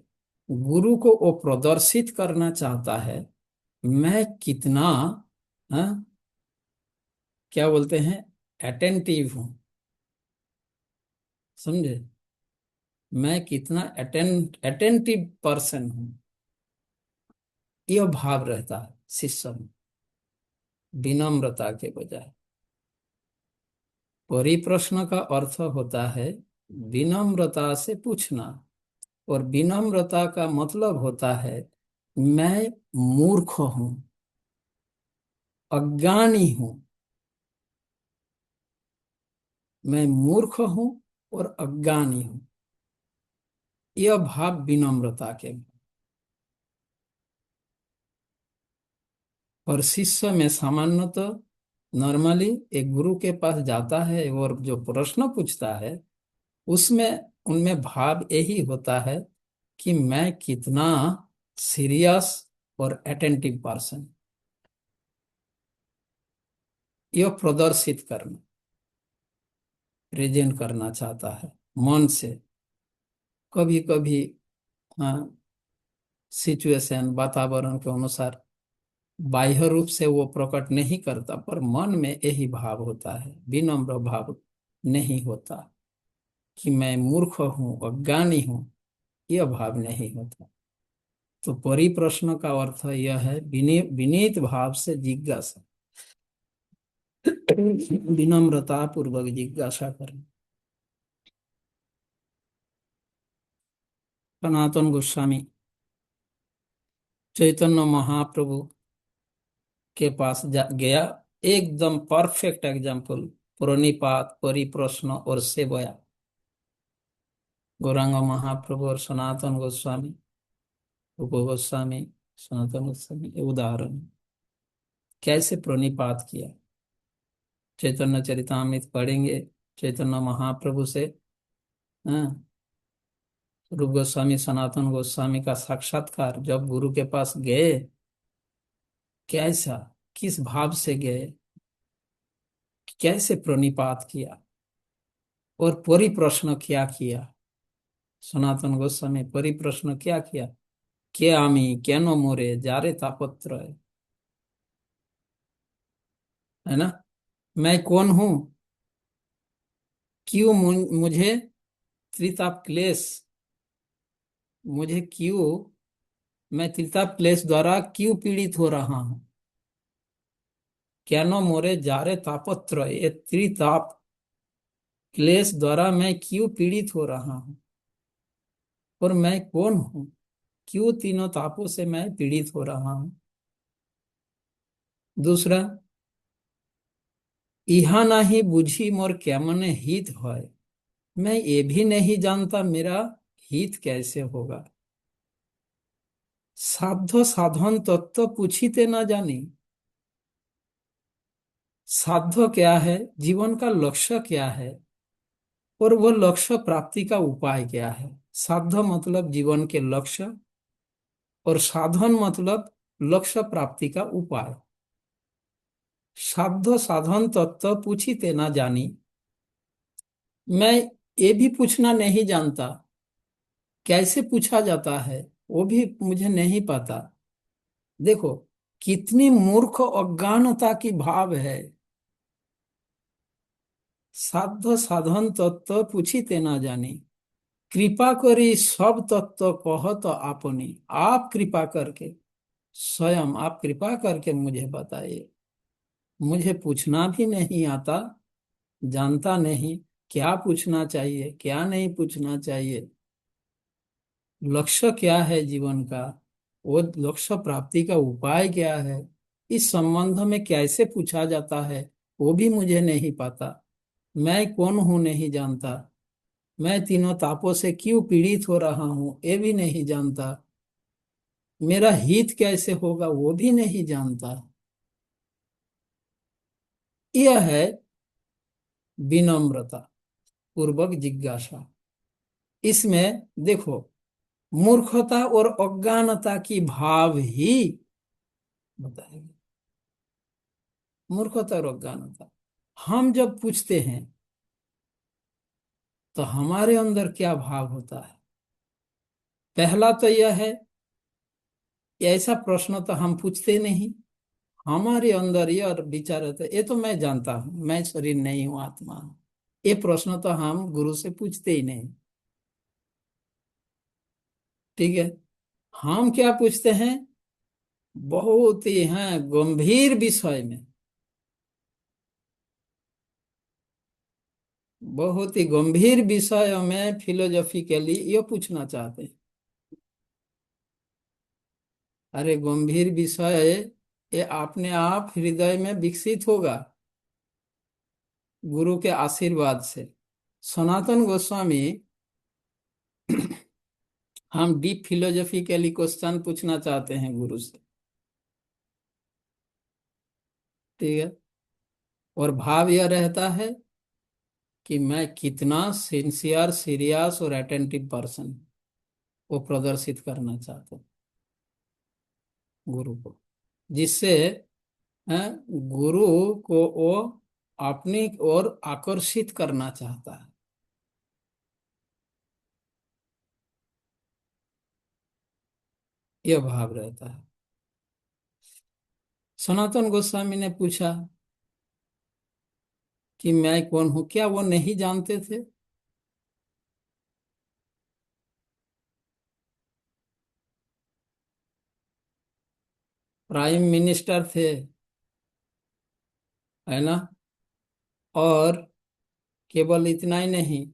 गुरु को वो प्रदर्शित करना चाहता है, मैं कितना, हाँ, क्या बोलते हैं, अटेंटिव हूं। समझे? मैं कितना अटेंटिव पर्सन हूं, यह भाव रहता है शिष्य में, विनम्रता के बजाय। परिप्रश्न का अर्थ होता है विनम्रता से पूछना, और विनम्रता का मतलब होता है मैं मूर्ख हूं, अज्ञानी हूं। मैं मूर्ख हूं और अज्ञानी हूं, यह भाव विनम्रता के। और शिष्य में सामान्यतः नॉर्मली एक गुरु के पास जाता है और जो प्रश्न पूछता है उसमें उनमें भाव यही होता है कि मैं कितना सीरियस और अटेंटिव पर्सन, यह प्रदर्शित करना, प्रेजेंट करना चाहता है मन से। कभी कभी, हाँ, सिचुएशन वातावरण के अनुसार बाह्य रूप से वो प्रकट नहीं करता, पर मन में यही भाव होता है, विनम्र भाव नहीं होता कि मैं मूर्ख हूं, अज्ञानी हूं, यह भाव नहीं होता। तो परिप्रश्न का अर्थ यह है विनीत भाव से जिज्ञासा, विनम्रता पूर्वक जिज्ञासा करना। सनातन गोस्वामी चैतन्य महाप्रभु के पास गया, एकदम परफेक्ट एग्जाम्पल, प्रणिपात, परिप्रश्न और सेवया। गौरांग महाप्रभु और सनातन गोस्वामी, रूप गोस्वामी, सनातन गोस्वामी, ये उदाहरण है। कैसे प्रणिपात किया? चैतन्य चरितामृत पढ़ेंगे, चैतन्य महाप्रभु से, हाँ, रूप गोस्वामी, सनातन गोस्वामी का साक्षात्कार जब गुरु के पास गए, कैसा, किस भाव से गए, कैसे प्रणिपात किया, और परिप्रश्न क्या किया। सनातन गोस्वामी परिप्रश्न क्या किया? के आमी केन मोरे जारे तापत्र है ना, मैं कौन हूं, क्यों मुझे त्रिताप क्लेश, मुझे क्यों, मैं त्रिताप क्लेश द्वारा क्यों पीड़ित हो रहा हूं। केन मोरे जारे तापत्र, ये त्रिताप क्लेश द्वारा मैं क्यों पीड़ित हो रहा हूं, और मैं कौन हूं, क्यों तीनों तापों से मैं पीड़ित हो रहा हूं। दूसरा, इहा नहीं बुझी मोर कैमने हित है, मैं ये भी नहीं जानता मेरा हित कैसे होगा। साध्य साधन तत्व पूछीते ना जानी, साध्य क्या है, जीवन का लक्ष्य क्या है, और वो लक्ष्य प्राप्ति का उपाय क्या है। साध्य मतलब जीवन के लक्ष्य, और साधन मतलब लक्ष्य प्राप्ति का उपाय। साध्य साधन तत्व पूछिते ना जानी। मैं ये भी पूछना नहीं जानता, कैसे पूछा जाता है वो भी मुझे नहीं पता। देखो कितनी मूर्ख अज्ञानता की भाव है। साध्य साधन तत्व पूछिते ना जानी, कृपा करी सब तत्व कहत आपनी। आप कृपा करके, स्वयं आप कृपा करके मुझे बताइए। मुझे पूछना भी नहीं आता, जानता नहीं क्या पूछना चाहिए क्या नहीं पूछना चाहिए, लक्ष्य क्या है जीवन का, वो लक्ष्य प्राप्ति का उपाय क्या है, इस संबंध में कैसे पूछा जाता है वो भी मुझे नहीं पता। मैं कौन हूं नहीं जानता। मैं तीनों तापों से क्यों पीड़ित हो रहा हूं ये भी नहीं जानता। मेरा हित कैसे होगा वो भी नहीं जानता। यह है विनम्रता पूर्वक जिज्ञासा। इसमें देखो मूर्खता और अज्ञानता की भाव ही बताएगी। मूर्खता और अज्ञानता, हम जब पूछते हैं तो हमारे अंदर क्या भाव होता है। पहला तो यह है, ऐसा प्रश्न तो हम पूछते नहीं। हमारे अंदर यह विचार रहता है ये तो मैं जानता हूं, मैं शरीर नहीं हूं आत्मा हूं। ये प्रश्न तो हम गुरु से पूछते ही नहीं। ठीक है, हम क्या पूछते हैं, बहुत ही हैं गंभीर विषय में, बहुत ही गंभीर विषय में फिलोसॉफिकली ये पूछना चाहते हैं। अरे गंभीर विषय ये अपने आप हृदय में विकसित होगा गुरु के आशीर्वाद से। सनातन गोस्वामी हम डीप फिलोसॉफिकली क्वेश्चन पूछना चाहते हैं गुरु से। ठीक है, और भाव यह रहता है कि मैं कितना सिंसियर सीरियस और अटेंटिव पर्सन वो प्रदर्शित करना चाहता हूँ गुरु को, जिससे गुरु को वो अपनी ओर आकर्षित करना चाहता है। यह भाव रहता है। सनातन गोस्वामी ने पूछा कि मैं कौन हूं, क्या वो नहीं जानते थे। प्राइम मिनिस्टर थे, है ना। और केवल इतना ही नहीं,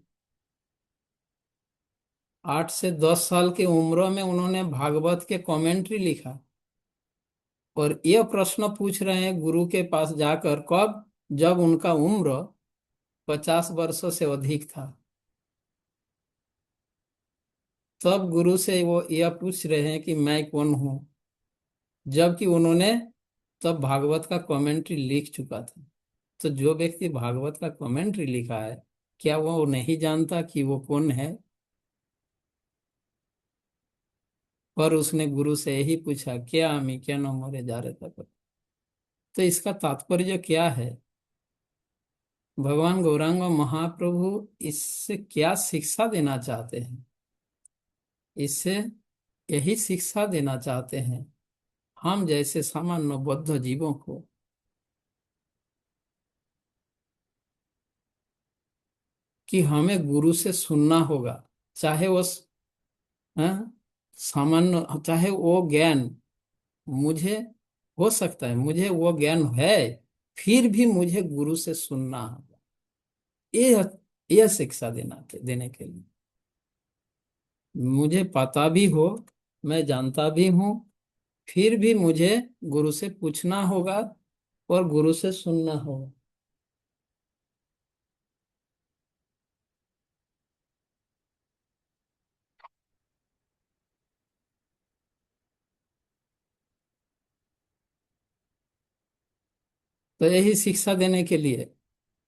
8 से 10 साल की उम्र में उन्होंने भागवत के कमेंट्री लिखा। और यह प्रश्न पूछ रहे हैं गुरु के पास जाकर, कब, जब उनका उम्र 50 वर्षों से अधिक था। तब गुरु से वो यह पूछ रहे हैं कि मैं कौन हूं, जबकि उन्होंने तब भागवत का कमेंट्री लिख चुका था। तो जो व्यक्ति भागवत का कमेंट्री लिखा है, क्या वो नहीं जानता कि वो कौन है। पर उसने गुरु से यही पूछा, क्या आमी क्या न मोरे जा रहे था। तो इसका तात्पर्य क्या है, भगवान गौरांग महाप्रभु इससे क्या शिक्षा देना चाहते हैं। इससे यही शिक्षा देना चाहते हैं हम जैसे सामान्य बद्ध जीवों को, कि हमें गुरु से सुनना होगा। चाहे वो सामान्य, चाहे वो ज्ञान मुझे हो सकता है, मुझे वो ज्ञान है, फिर भी मुझे गुरु से सुनना होगा। ये यह शिक्षा देने के लिए, मुझे पता भी हो, मैं जानता भी हूं, फिर भी मुझे गुरु से पूछना होगा और गुरु से सुनना होगा। तो यही शिक्षा देने के लिए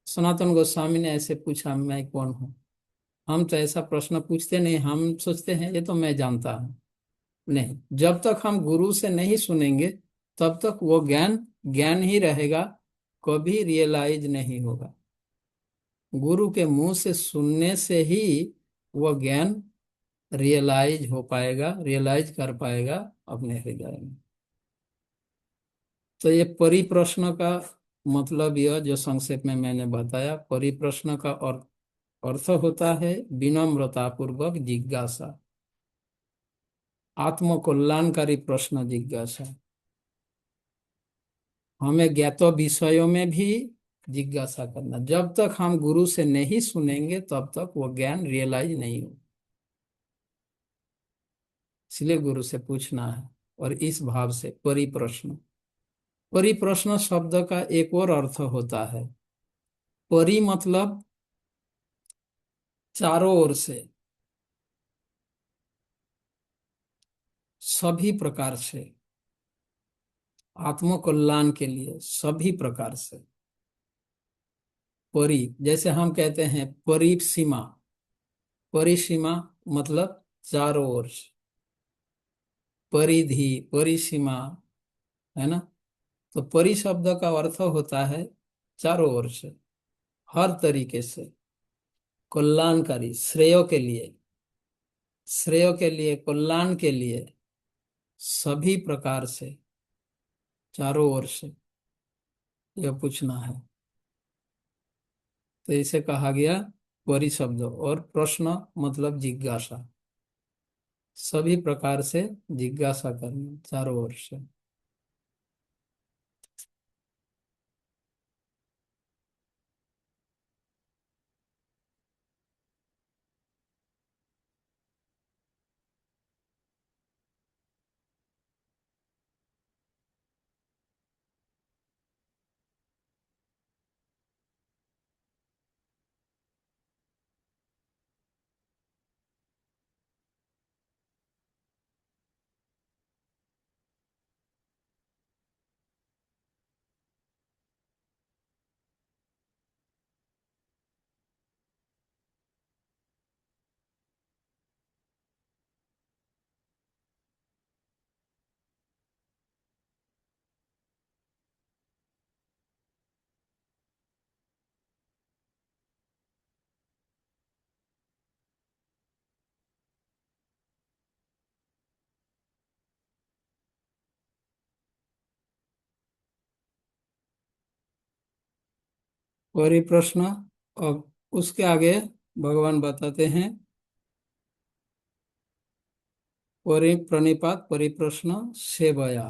सनातन गोस्वामी ने ऐसे पूछा, मैं कौन हूं। हम तो ऐसा प्रश्न पूछते नहीं, हम सोचते हैं ये तो मैं जानता हूँ। नहीं, जब तक हम गुरु से नहीं सुनेंगे तब तक वो ज्ञान ज्ञान ही रहेगा, कभी रियलाइज नहीं होगा। गुरु के मुंह से सुनने से ही वो ज्ञान रियलाइज हो पाएगा, रियलाइज कर पाएगा अपने हृदय में। तो ये परिप्रश्न का मतलब यह जो संक्षेप में मैंने बताया, परिप्रश्न का अर्थ होता है विनम्रता पूर्वक जिज्ञासा, आत्मकल्याणकारी प्रश्न जिज्ञासा। हमें ज्ञात विषयों में भी जिज्ञासा करना, जब तक हम गुरु से नहीं सुनेंगे तब तक वो ज्ञान रियलाइज नहीं हो। इसलिए गुरु से पूछना है। और इस भाव से परिप्रश्न, परिप्रश्न शब्द का एक और अर्थ होता है, परि मतलब चारों ओर से, सभी प्रकार से, आत्मकल्याण के लिए सभी प्रकार से। परि जैसे हम कहते हैं परिसीमा, परिसीमा मतलब चारों ओर से, परिधि परिसीमा, है ना। तो परि शब्द का अर्थ होता है चारों ओर से, हर तरीके से, कल्याणकारी, श्रेय के लिए, श्रेय के लिए, कल्याण के लिए, सभी प्रकार से, चारों ओर से, यह पूछना है। तो इसे कहा गया परि शब्द। और प्रश्न मतलब जिज्ञासा, सभी प्रकार से जिज्ञासा करना चारों ओर से। परिप्रश्न। अब उसके आगे भगवान बताते हैं परिप्रणिपात परिप्रश्न सेवया।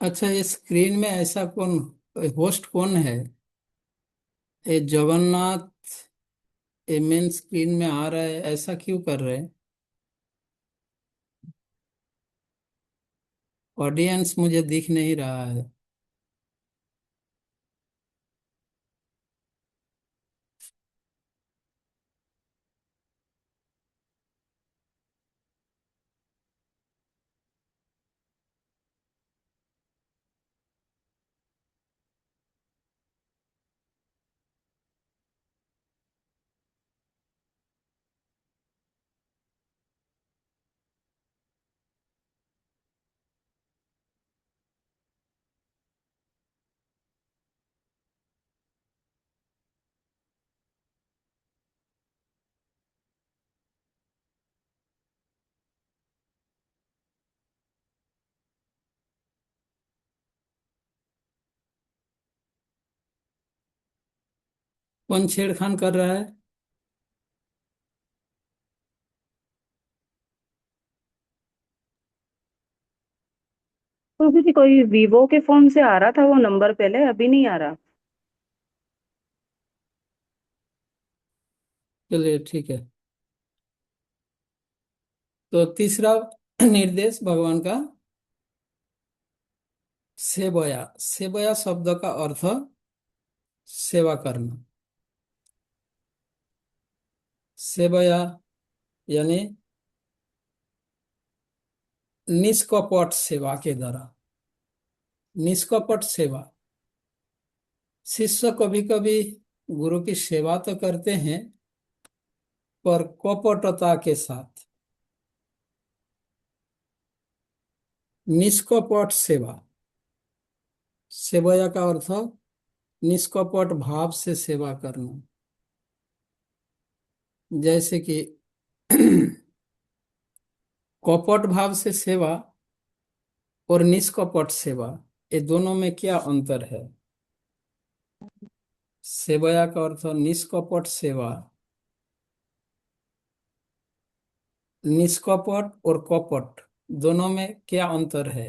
अच्छा, ये स्क्रीन में ऐसा कौन, होस्ट कौन है? ये जगन्नाथ, ये मेन स्क्रीन में आ रहा है, ऐसा क्यों कर रहे हैं? ऑडियंस मुझे दिख नहीं रहा है। कौन छेड़खान कर रहा है? तो किसी कोई वीवो के फोन से आ रहा था वो नंबर पहले, अभी नहीं आ रहा। चलिए ठीक है। तो तीसरा निर्देश भगवान का, सेवया। सेवया शब्द का अर्थ सेवा करना। सेवया यानी निष्कपट सेवा के द्वारा, निष्कपट सेवा। शिष्य कभी कभी गुरु की सेवा तो करते हैं, पर कपटता के साथ। निष्कपट सेवा, सेवया का अर्थ निष्कपट भाव से सेवा करना। जैसे कि कपट भाव से सेवा और निष्कपट सेवा, ये दोनों में क्या अंतर है? सेवया का अर्थ निष्कपट सेवा। निष्कपट और कपट दोनों में क्या अंतर है?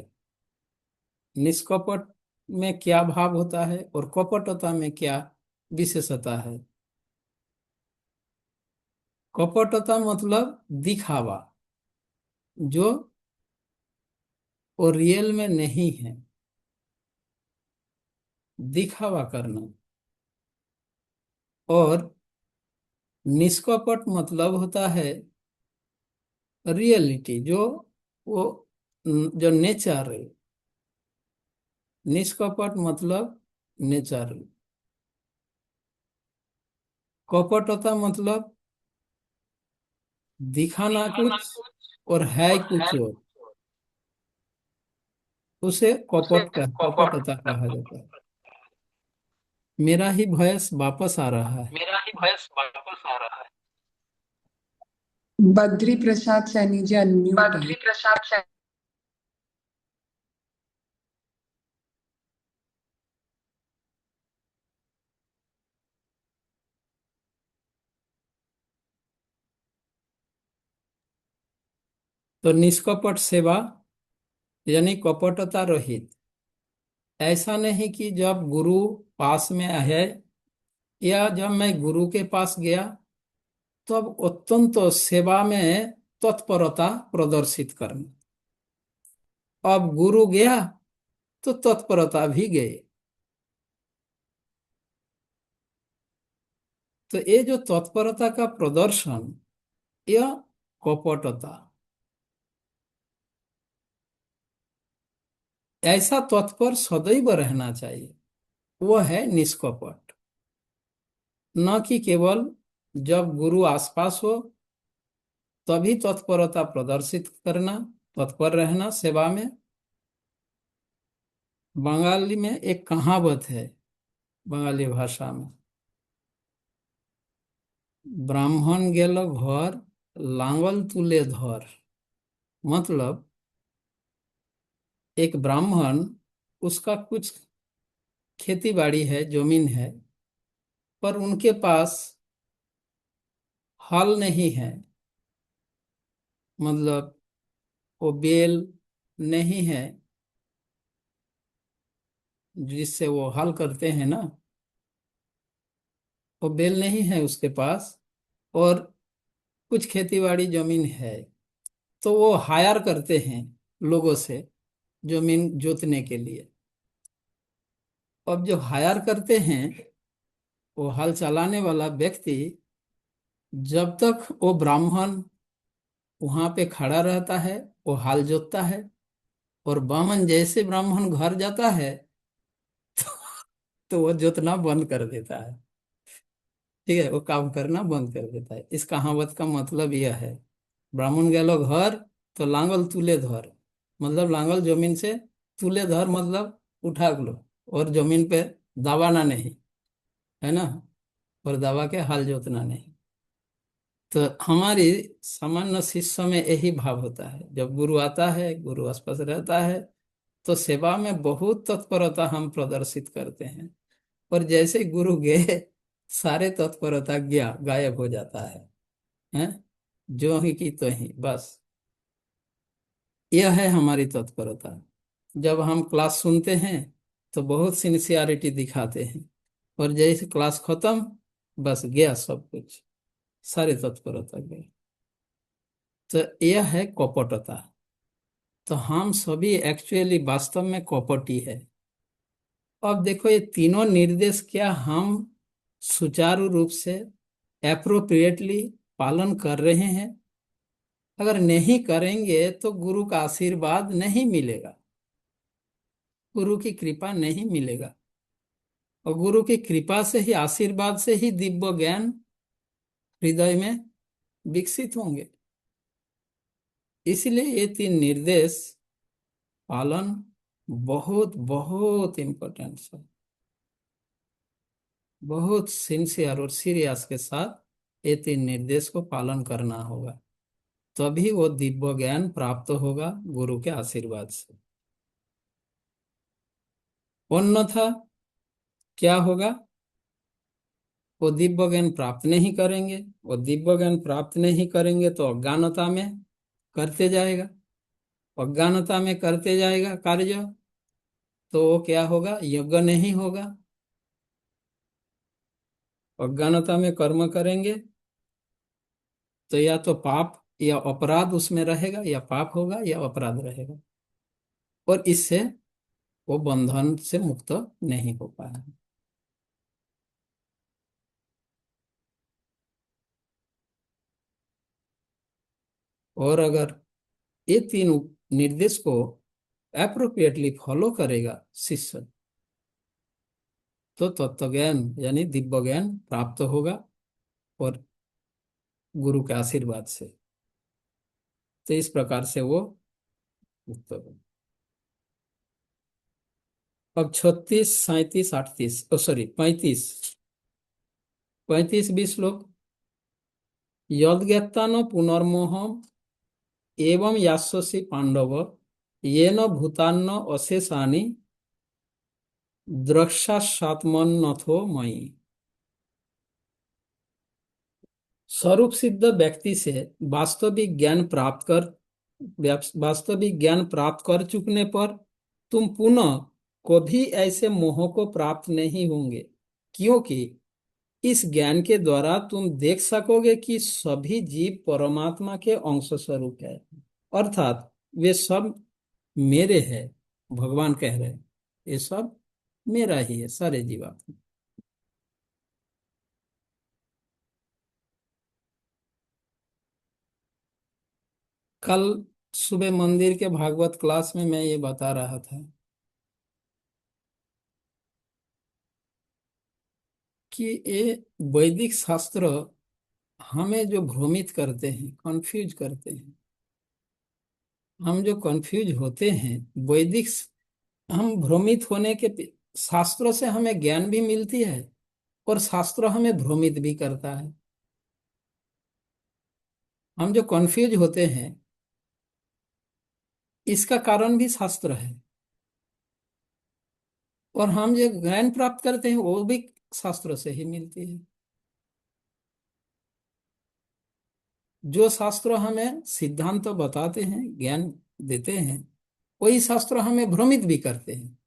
निष्कपट में क्या भाव होता है और कपटता में क्या विशेषता है? कपटता मतलब दिखावा, जो वो रियल में नहीं है, दिखावा करना। और निष्कपट मतलब होता है रियलिटी, वो जो नेचर है। निष्कपट मतलब नेचर। कपटता मतलब दिखाना कुछ और है कुछ और, उसे कपटता कहा जाता है। मेरा ही वॉइस वापस आ रहा है। बद्री प्रसाद सैनी जी अनम्यूट है। तो निष्कपट सेवा यानी कपटता रहित। ऐसा नहीं कि जब गुरु पास में है या जब मैं गुरु के पास गया तब अत्यंत सेवा में तत्परता प्रदर्शित करना। अब गुरु गया तो तत्परता भी गए। तो ये जो तत्परता का प्रदर्शन, यह कपटता। ऐसा तत्पर सदैव रहना चाहिए, वह है निष्कपट। न कि केवल जब गुरु आसपास हो तभी तत्परता प्रदर्शित करना, तत्पर रहना सेवा में। बंगाली में एक कहावत है, बंगाली भाषा में, ब्राह्मण गेल घर लांगल तुले धर। मतलब एक ब्राह्मण, उसका कुछ खेती बाड़ी है, जमीन है, पर उनके पास हल नहीं है। मतलब वो बेल नहीं है जिससे वो हल करते हैं ना, वो बेल नहीं है उसके पास। और कुछ खेतीबाड़ी जमीन है, तो वो हायर करते हैं लोगों से जमीन जोतने के लिए। अब जो हायर करते हैं, वो हल चलाने वाला व्यक्ति, जब तक वो ब्राह्मण वहां पे खड़ा रहता है वो हल जोतता है। और बामन जैसे ब्राह्मण घर जाता है तो वो जोतना बंद कर देता है। ठीक है, वो काम करना बंद कर देता है। इस कहावत का मतलब यह है, ब्राह्मण गेलो घर तो लांगल तुले धर। मतलब लांगल जमीन से, तुले धर मतलब उठा लो, और जमीन पे दबाना नहीं, है ना, और दबा के हल जोतना नहीं। तो हमारी सामान्य शिष्य में यही भाव होता है। जब गुरु आता है, गुरु आसपास रहता है, तो सेवा में बहुत तत्परता हम प्रदर्शित करते हैं। और जैसे गुरु गए, सारे तत्परता गया, गायब हो जाता है? जो ही की तो ही बस। यह है हमारी तत्परता। जब हम क्लास सुनते हैं तो बहुत सिंसियरिटी दिखाते हैं, और जैसे क्लास खत्म, बस गया सब कुछ, सारी तत्परता गई। तो यह है कपटता। तो हम सभी एक्चुअली वास्तव में कपटी है। अब देखो, ये तीनों निर्देश क्या हम सुचारू रूप से एप्रोप्रिएटली पालन कर रहे हैं? अगर नहीं करेंगे तो गुरु का आशीर्वाद नहीं मिलेगा, गुरु की कृपा नहीं मिलेगा। और गुरु की कृपा से ही, आशीर्वाद से ही दिव्य ज्ञान हृदय में विकसित होंगे। इसलिए ये 3 निर्देश पालन बहुत बहुत इम्पोर्टेंट है। बहुत सिंसियर और सीरियस के साथ ये 3 निर्देश को पालन करना होगा, तभी वो दिव्य ज्ञान प्राप्त होगा गुरु के आशीर्वाद से। अन्यथा क्या होगा? वो दिव्य ज्ञान प्राप्त नहीं करेंगे। वो दिव्य ज्ञान प्राप्त नहीं करेंगे तो अज्ञानता में करते जाएगा, अज्ञानता में करते जाएगा कार्य, तो वो क्या होगा? यज्ञ नहीं होगा। अज्ञानता में कर्म करेंगे तो या तो पाप या अपराध उसमें रहेगा, या पाप होगा या अपराध रहेगा, और इससे वो बंधन से मुक्त नहीं हो पाएगा। और अगर ये 3 निर्देश को एप्रोप्रिएटली फॉलो करेगा शिष्य, तो तत्व ज्ञान यानी दिव्य ज्ञान प्राप्त होगा, और गुरु के आशीर्वाद से। तो इस प्रकार से वो मुक्त होगा। अब 36, 37, 38, सॉरी 35 श्लोक। यद्ज्ञाता न पुनर्मोहम एवं यास्यसि पांडव येन भूतान्न अशेषानि द्रक्ष्यात्मन्नथो मयि। स्वरूप सिद्ध व्यक्ति से वास्तविक ज्ञान प्राप्त कर चुकने पर तुम पुनः कभी ऐसे मोह को प्राप्त नहीं होंगे, क्योंकि इस ज्ञान के द्वारा तुम देख सकोगे कि सभी जीव परमात्मा के अंश स्वरूप है, अर्थात वे सब मेरे हैं। भगवान कह रहे हैं ये सब मेरा ही है, सारे जीवात्मा। कल सुबह मंदिर के भागवत क्लास में मैं ये बता रहा था कि ये वैदिक शास्त्र हमें जो भ्रमित करते हैं, कंफ्यूज करते हैं। हम जो कंफ्यूज होते हैं वैदिक, हम भ्रमित होने के शास्त्रों से हमें ज्ञान भी मिलती है और शास्त्र हमें भ्रमित भी करता है। हम जो कंफ्यूज होते हैं इसका कारण भी शास्त्र है, और हम जो ज्ञान प्राप्त करते हैं वो भी शास्त्र से ही मिलती है। जो शास्त्र हमें सिद्धांत बताते हैं, ज्ञान देते हैं, वही शास्त्र हमें भ्रमित भी करते हैं।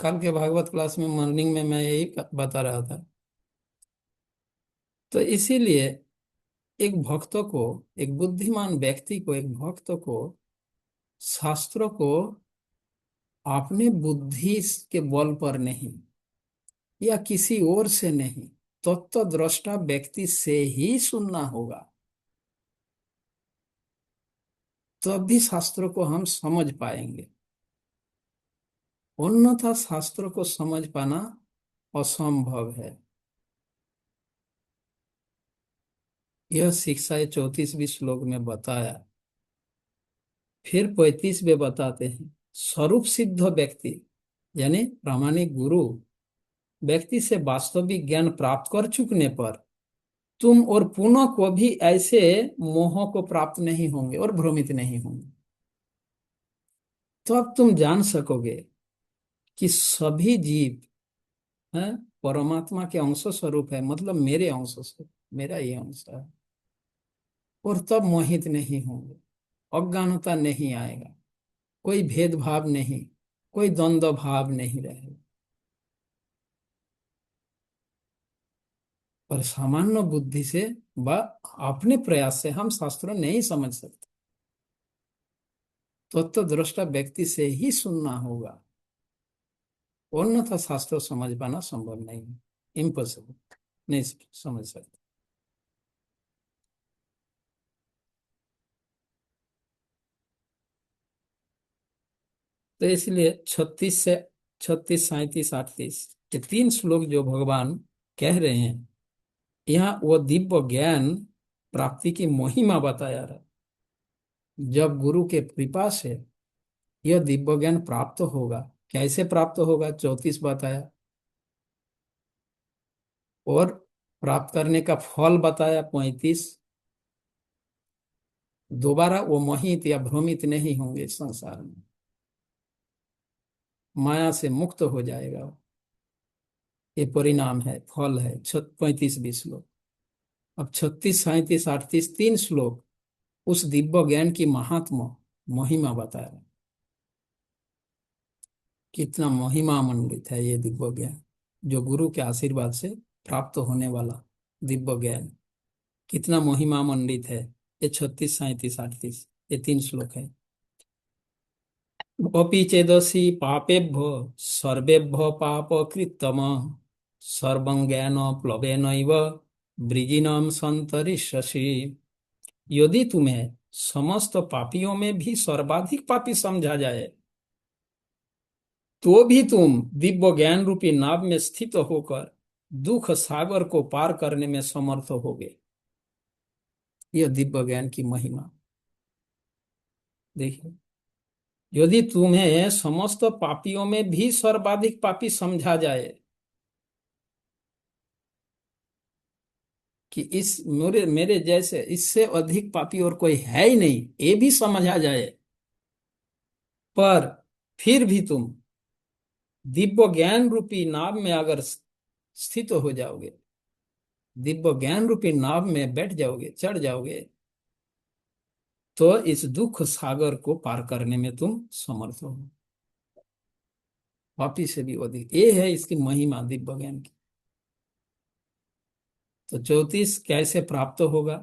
कल के भागवत क्लास में मॉर्निंग में मैं यही बता रहा था। तो इसीलिए एक भक्त को, एक बुद्धिमान व्यक्ति को, एक भक्त को शास्त्रों को अपने बुद्धि के बल पर नहीं या किसी और से नहीं, तत्वद्रष्टा व्यक्ति से ही सुनना होगा, तभी शास्त्रों को हम समझ पाएंगे। अन्यथा शास्त्रों को समझ पाना असंभव है। यह शिक्षा 34वें श्लोक में बताया। फिर 35वें बताते हैं, स्वरूप सिद्ध व्यक्ति यानी प्रामाणिक गुरु व्यक्ति से वास्तविक ज्ञान प्राप्त कर चुकने पर तुम और पुनः को भी ऐसे मोह को प्राप्त नहीं होंगे और भ्रमित नहीं होंगे। तो अब तुम जान सकोगे कि सभी जीव हैं परमात्मा के अंश स्वरूप है, मतलब मेरे अंश स्वरूप, मेरा ये अंश है, और तब मोहित नहीं होंगे, अज्ञानता नहीं आएगा, कोई भेदभाव नहीं, कोई द्वंद्व भाव नहीं रहेगा। पर सामान्य बुद्धि से व अपने प्रयास से हम शास्त्र नहीं समझ सकते, तत्वद्रष्टा व्यक्ति से ही सुनना होगा, अन्यथा शास्त्र समझ पाना संभव नहीं है, इम्पॉसिबल, नहीं समझ सकते। तो इसलिए 36 से 36, 37, 38 ये 3 श्लोक जो भगवान कह रहे हैं, यहाँ वो दिव्य ज्ञान प्राप्ति की महिमा बताया रहा। जब गुरु के कृपा से यह दिव्य ज्ञान प्राप्त होगा, कैसे प्राप्त होगा 34 बताया, और प्राप्त करने का फल बताया 35। दोबारा वो मोहित या भ्रमित नहीं होंगे संसार में, माया से मुक्त हो जाएगा। ये परिणाम है, फल है 35-20 श्लोक। अब 36, 37, 38 3 श्लोक उस दिव्य ज्ञान की महात्मा महिमा बताया। कितना महिमा मंडित है ये दिव्य ज्ञान, जो गुरु के आशीर्वाद से प्राप्त होने वाला दिव्य ज्ञान कितना महिमा मंडित है। ये 36, 37, 38 ये 3 श्लोक है। अपि चेदसि पापेभ्यो सर्वेभ्यो पापकृत्तम सर्वं ज्ञान प्लवेनैव वृजिनं सन्तरिष्यसि। यदि तुम्हें समस्त पापियों में भी सर्वाधिक पापी समझा जाए, तो भी तुम दिव्य ज्ञान रूपी नाव में स्थित होकर दुख सागर को पार करने में समर्थ होगे। यह दिव्य ज्ञान की महिमा देखिए। यदि तुम्हें समस्त पापियों में भी सर्वाधिक पापी समझा जाए कि इस मेरे मेरे जैसे इससे अधिक पापी और कोई है ही नहीं, ये भी समझा जाए, पर फिर भी तुम दिव्य ज्ञान रूपी नाव में अगर स्थित हो जाओगे, दिव्य ज्ञान रूपी नाव में बैठ जाओगे, चढ़ जाओगे, तो इस दुख सागर को पार करने में तुम समर्थ हो। पापी से भी अधिक, ये है इसकी महिमा दिव्य ज्ञान की। तो 34 कैसे प्राप्त होगा,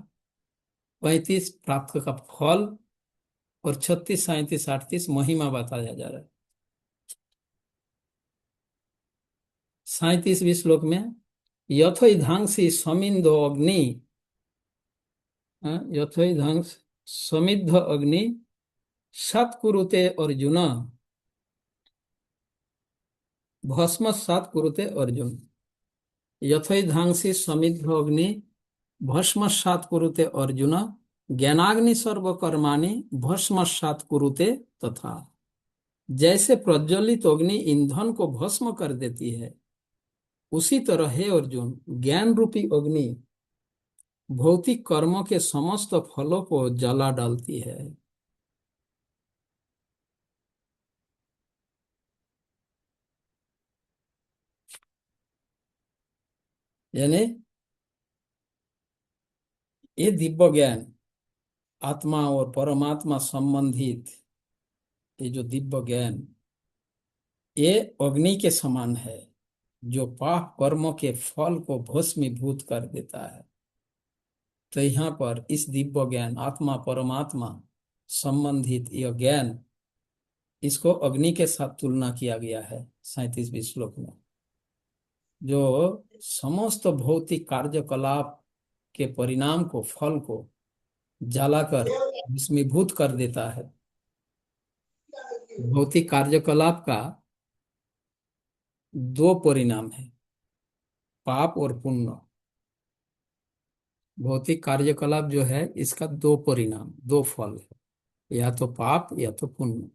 35 प्राप्त का फल, और 36, 37, 38 महिमा बताया जा रहा है। 37वें श्लोक में यथोइधांसि समिन्धो अग्नि, यथोइधांस समिद्ध अग्नि सत्कुरुते अर्जुन भस्म सत्कुरुते अर्जुन। यथोइधांसि समिद्ध अग्नि भस्मसात् कुरुते अर्जुन ज्ञानाग्नि सर्वकर्माणि भस्मसात् कुरुते तथा। जैसे प्रज्वलित अग्नि ईंधन को भस्म कर देती है, उसी तरह हे अर्जुन ज्ञान रूपी अग्नि भौतिक कर्मों के समस्त फलों को जला डालती है। यानी ये दिव्य ज्ञान आत्मा और परमात्मा संबंधित ये जो दिव्य ज्ञान, ये अग्नि के समान है जो पाप कर्मों के फल को भस्मीभूत कर देता है। तो यहाँ पर इस दिव्य ज्ञान आत्मा परमात्मा संबंधित यह ज्ञान, इसको अग्नि के साथ तुलना किया गया है 37वें श्लोक में, जो समस्त भौतिक कार्यकलाप के परिणाम को, फल को जलाकर भस्मीभूत कर देता है। भौतिक कार्यकलाप का 2 परिणाम है, पाप और पुण्य। भौतिक कार्यकलाप जो है इसका 2 परिणाम, 2 फल है, या तो पाप या तो पुण्य।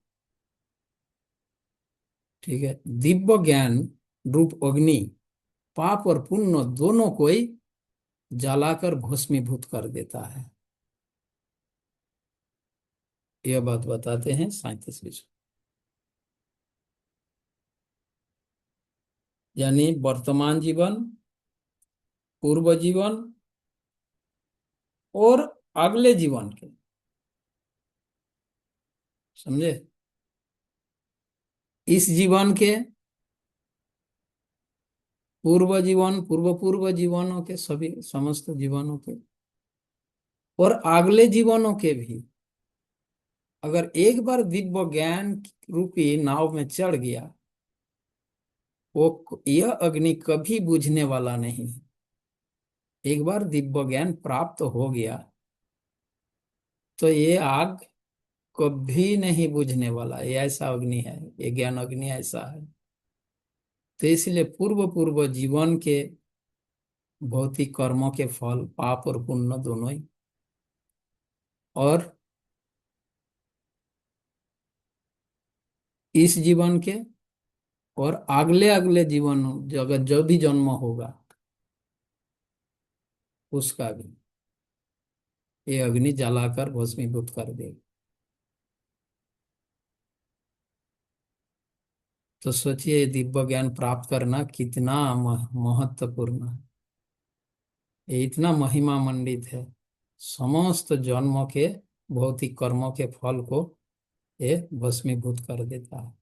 ठीक है। दिव्य ज्ञान रूप अग्नि पाप और पुण्य दोनों को ही जलाकर भस्मीभूत कर देता है। यह बात बताते हैं 37वें। यानी वर्तमान जीवन, पूर्व जीवन और अगले जीवन के, समझे? इस जीवन के, पूर्व जीवन, पूर्व पूर्व जीवनों के, सभी समस्त जीवनों के, और अगले जीवनों के भी। अगर एक बार दिव्य ज्ञान रूपी नाव में चढ़ गया, वो यह अग्नि कभी बुझने वाला नहीं। एक बार दिव्य ज्ञान प्राप्त हो गया तो ये आग कभी नहीं बुझने वाला, ये ऐसा अग्नि है, ये ज्ञान अग्नि ऐसा है। तो इसलिए पूर्व पूर्व जीवन के भौतिक कर्मों के फल, पाप और पुण्य दोनों ही, और इस जीवन के और अगले अगले जीवन जगत जो भी जन्म होगा उसका भी ये अग्नि जलाकर भस्मीभूत कर देगा। तो सोचिए ये दिव्य ज्ञान प्राप्त करना कितना महत्वपूर्ण है। ये इतना महिमा मंडित है, समस्त जन्मों के भौतिक कर्मों के फल को ये भस्मीभूत कर देता है।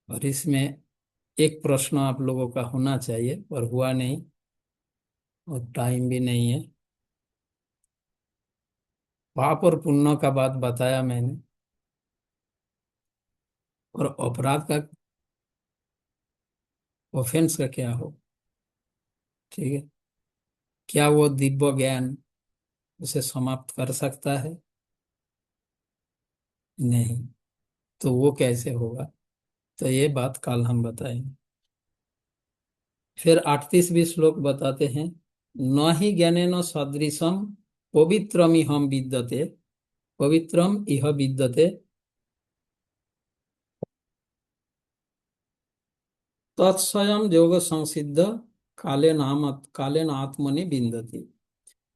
और इसमें एक प्रश्न आप लोगों का होना चाहिए पर हुआ नहीं और टाइम भी नहीं है। पाप और पुण्य का बात बताया मैंने, और अपराध का, ऑफेंस का क्या हो, ठीक है, क्या वो दिव्य ज्ञान उसे समाप्त कर सकता है? नहीं। तो वो कैसे होगा? तो ये बात कल हम बताएंगे। फिर 38वें श्लोक बताते हैं, न ही ज्ञानेन सदृशम पवित्रम इहम विद्यते, पवित्रम इह विद्यते तत्स्वयं योग संसिद्ध काले आत्मनि विन्दति।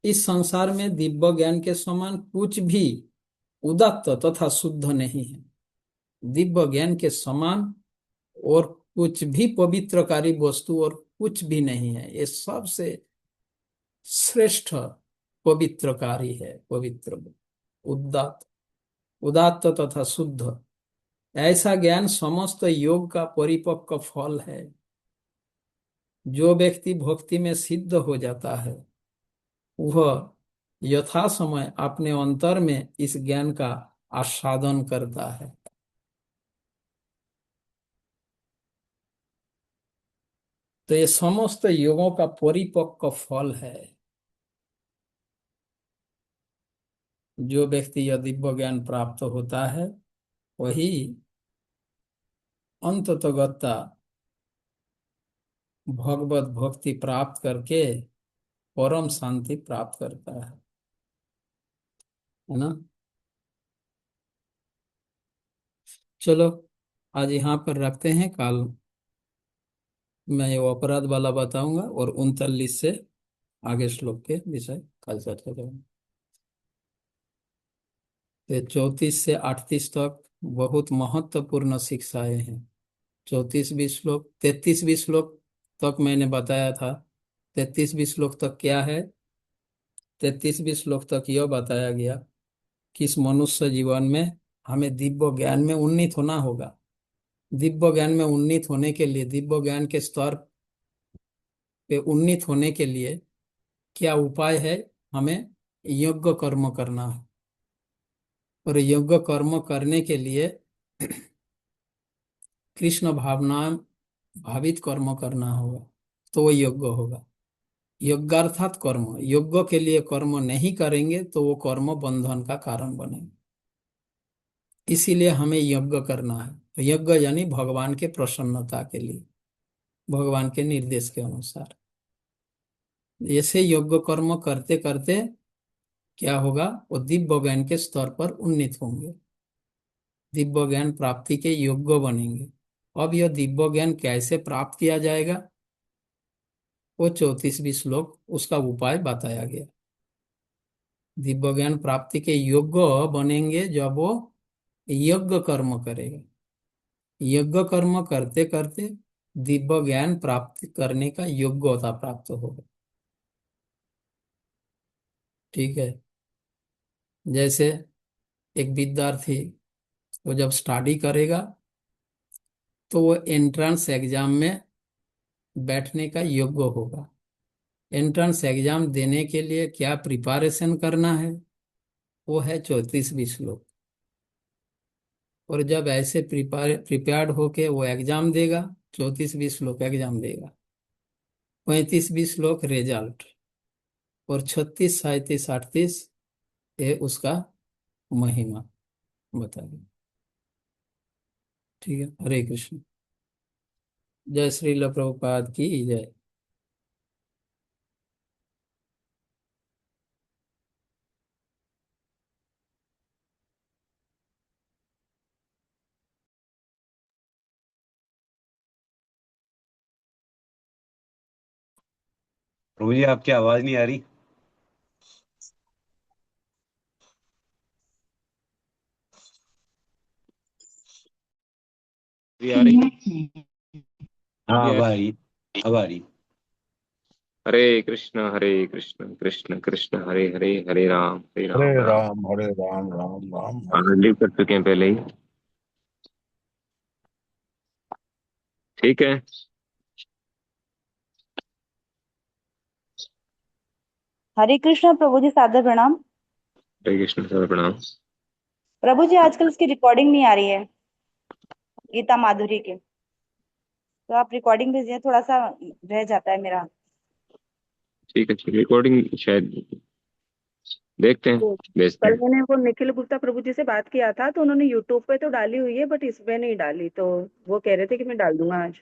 इस संसार में दिव्य ज्ञान के समान कुछ भी उदात्त तथा शुद्ध नहीं है। दिव्य ज्ञान के समान और कुछ भी पवित्रकारी वस्तु और कुछ भी नहीं है। ये सबसे श्रेष्ठ पवित्रकारी है, पवित्र, उदात्त, उदात्त तथा शुद्ध। ऐसा ज्ञान समस्त योग का परिपक्व फल है। जो व्यक्ति भक्ति में सिद्ध हो जाता है वह यथा समय अपने अंतर में इस ज्ञान का आस्वादन करता है। तो ये समस्त योगों का परिपक्व फल है। जो व्यक्ति यह दिव्य ज्ञान प्राप्त होता है वही अंततगता भगवत भक्ति प्राप्त करके परम शांति प्राप्त करता है ना। चलो आज यहाँ पर रखते हैं, कल मैं ये अपराध वाला बताऊंगा और 39 से आगे श्लोक के विषय कल चर्चा करेंगे। तो 34 से 38 तक बहुत महत्वपूर्ण शिक्षाएं हैं। 34वीं श्लोक 33वीं श्लोक तक मैंने बताया था। 33वीं श्लोक तक क्या है? 33वीं श्लोक तक यह बताया गया कि इस मनुष्य जीवन में हमें दिव्य ज्ञान में उन्नीत होना होगा। दिव्य ज्ञान में उन्नीत होने के लिए, दिव्य ज्ञान के स्तर पे उन्नीत होने के लिए क्या उपाय है? हमें यज्ञ कर्म करना है, और यज्ञ कर्म करने के लिए कृष्ण भावना भावित कर्म करना होगा, तो वो यज्ञ होगा। यज्ञार्थात कर्म, यज्ञ के लिए कर्म नहीं करेंगे तो वो कर्म बंधन का कारण बनेगा। इसीलिए हमें यज्ञ करना है। यज्ञ यानी भगवान के प्रसन्नता के लिए, भगवान के निर्देश के अनुसार। ऐसे यज्ञ कर्म करते करते क्या होगा? वो दिव्य ज्ञान के स्तर पर उन्नीत होंगे, दिव्य ज्ञान प्राप्ति के योग्य बनेंगे। अब यह दिव्य ज्ञान कैसे प्राप्त किया जाएगा? वो 34वीं श्लोक उसका उपाय बताया गया। दिव्य ज्ञान प्राप्ति के योग्य बनेंगे जब वो यज्ञ कर्म करेगा। यज्ञ कर्म करते करते दिव्य ज्ञान प्राप्त करने का योग्यता प्राप्त होगा। ठीक है। जैसे एक विद्यार्थी वो जब स्टडी करेगा तो वो एंट्रेंस एग्जाम में बैठने का योग्य होगा। एंट्रेंस एग्जाम देने के लिए क्या प्रिपरेशन करना है? वो है 34वीं श्लोक। और जब ऐसे प्रिपेयर्ड होके वो एग्जाम देगा, 34वीं श्लोक एग्जाम देगा, 35वीं श्लोक रिजल्ट, और 36, 37, 38 ये उसका महिमा बता दी। ठीक है, हरे कृष्ण। जय श्रील प्रभुपाद की जय। प्रभु जी आपकी आवाज नहीं आ रही। भी आ रही हाँ भी अब आ आ रही। रही। अब आ रही। हरे कृष्ण कृष्ण कृष्ण हरे हरे, हरे हरे राम राम। राम हरे राम राम राम हरे। हाँ, लीव कर चुके हैं पहले ही। ठीक है। हरे कृष्ण प्रभु जी, सादर प्रणाम। हरे कृष्ण सर, प्रणाम। प्रभु जी आजकल इसकी रिकॉर्डिंग नहीं आ रही है, गीता माधुरी की। तो आप रिकॉर्डिंग भेजिए, थोड़ा सा रह जाता है मेरा। ठीक है, ठीक, रिकॉर्डिंग शायद देखते हैं, तो भेजते कल हैं। मैंने वो निखिल गुप्ता प्रभु जी से बात किया था, तो उन्होंने यूट्यूब पे तो डाली हुई है बट इस पे नहीं डाली, तो वो कह रहे थे कि मैं डाल दूंगा आज।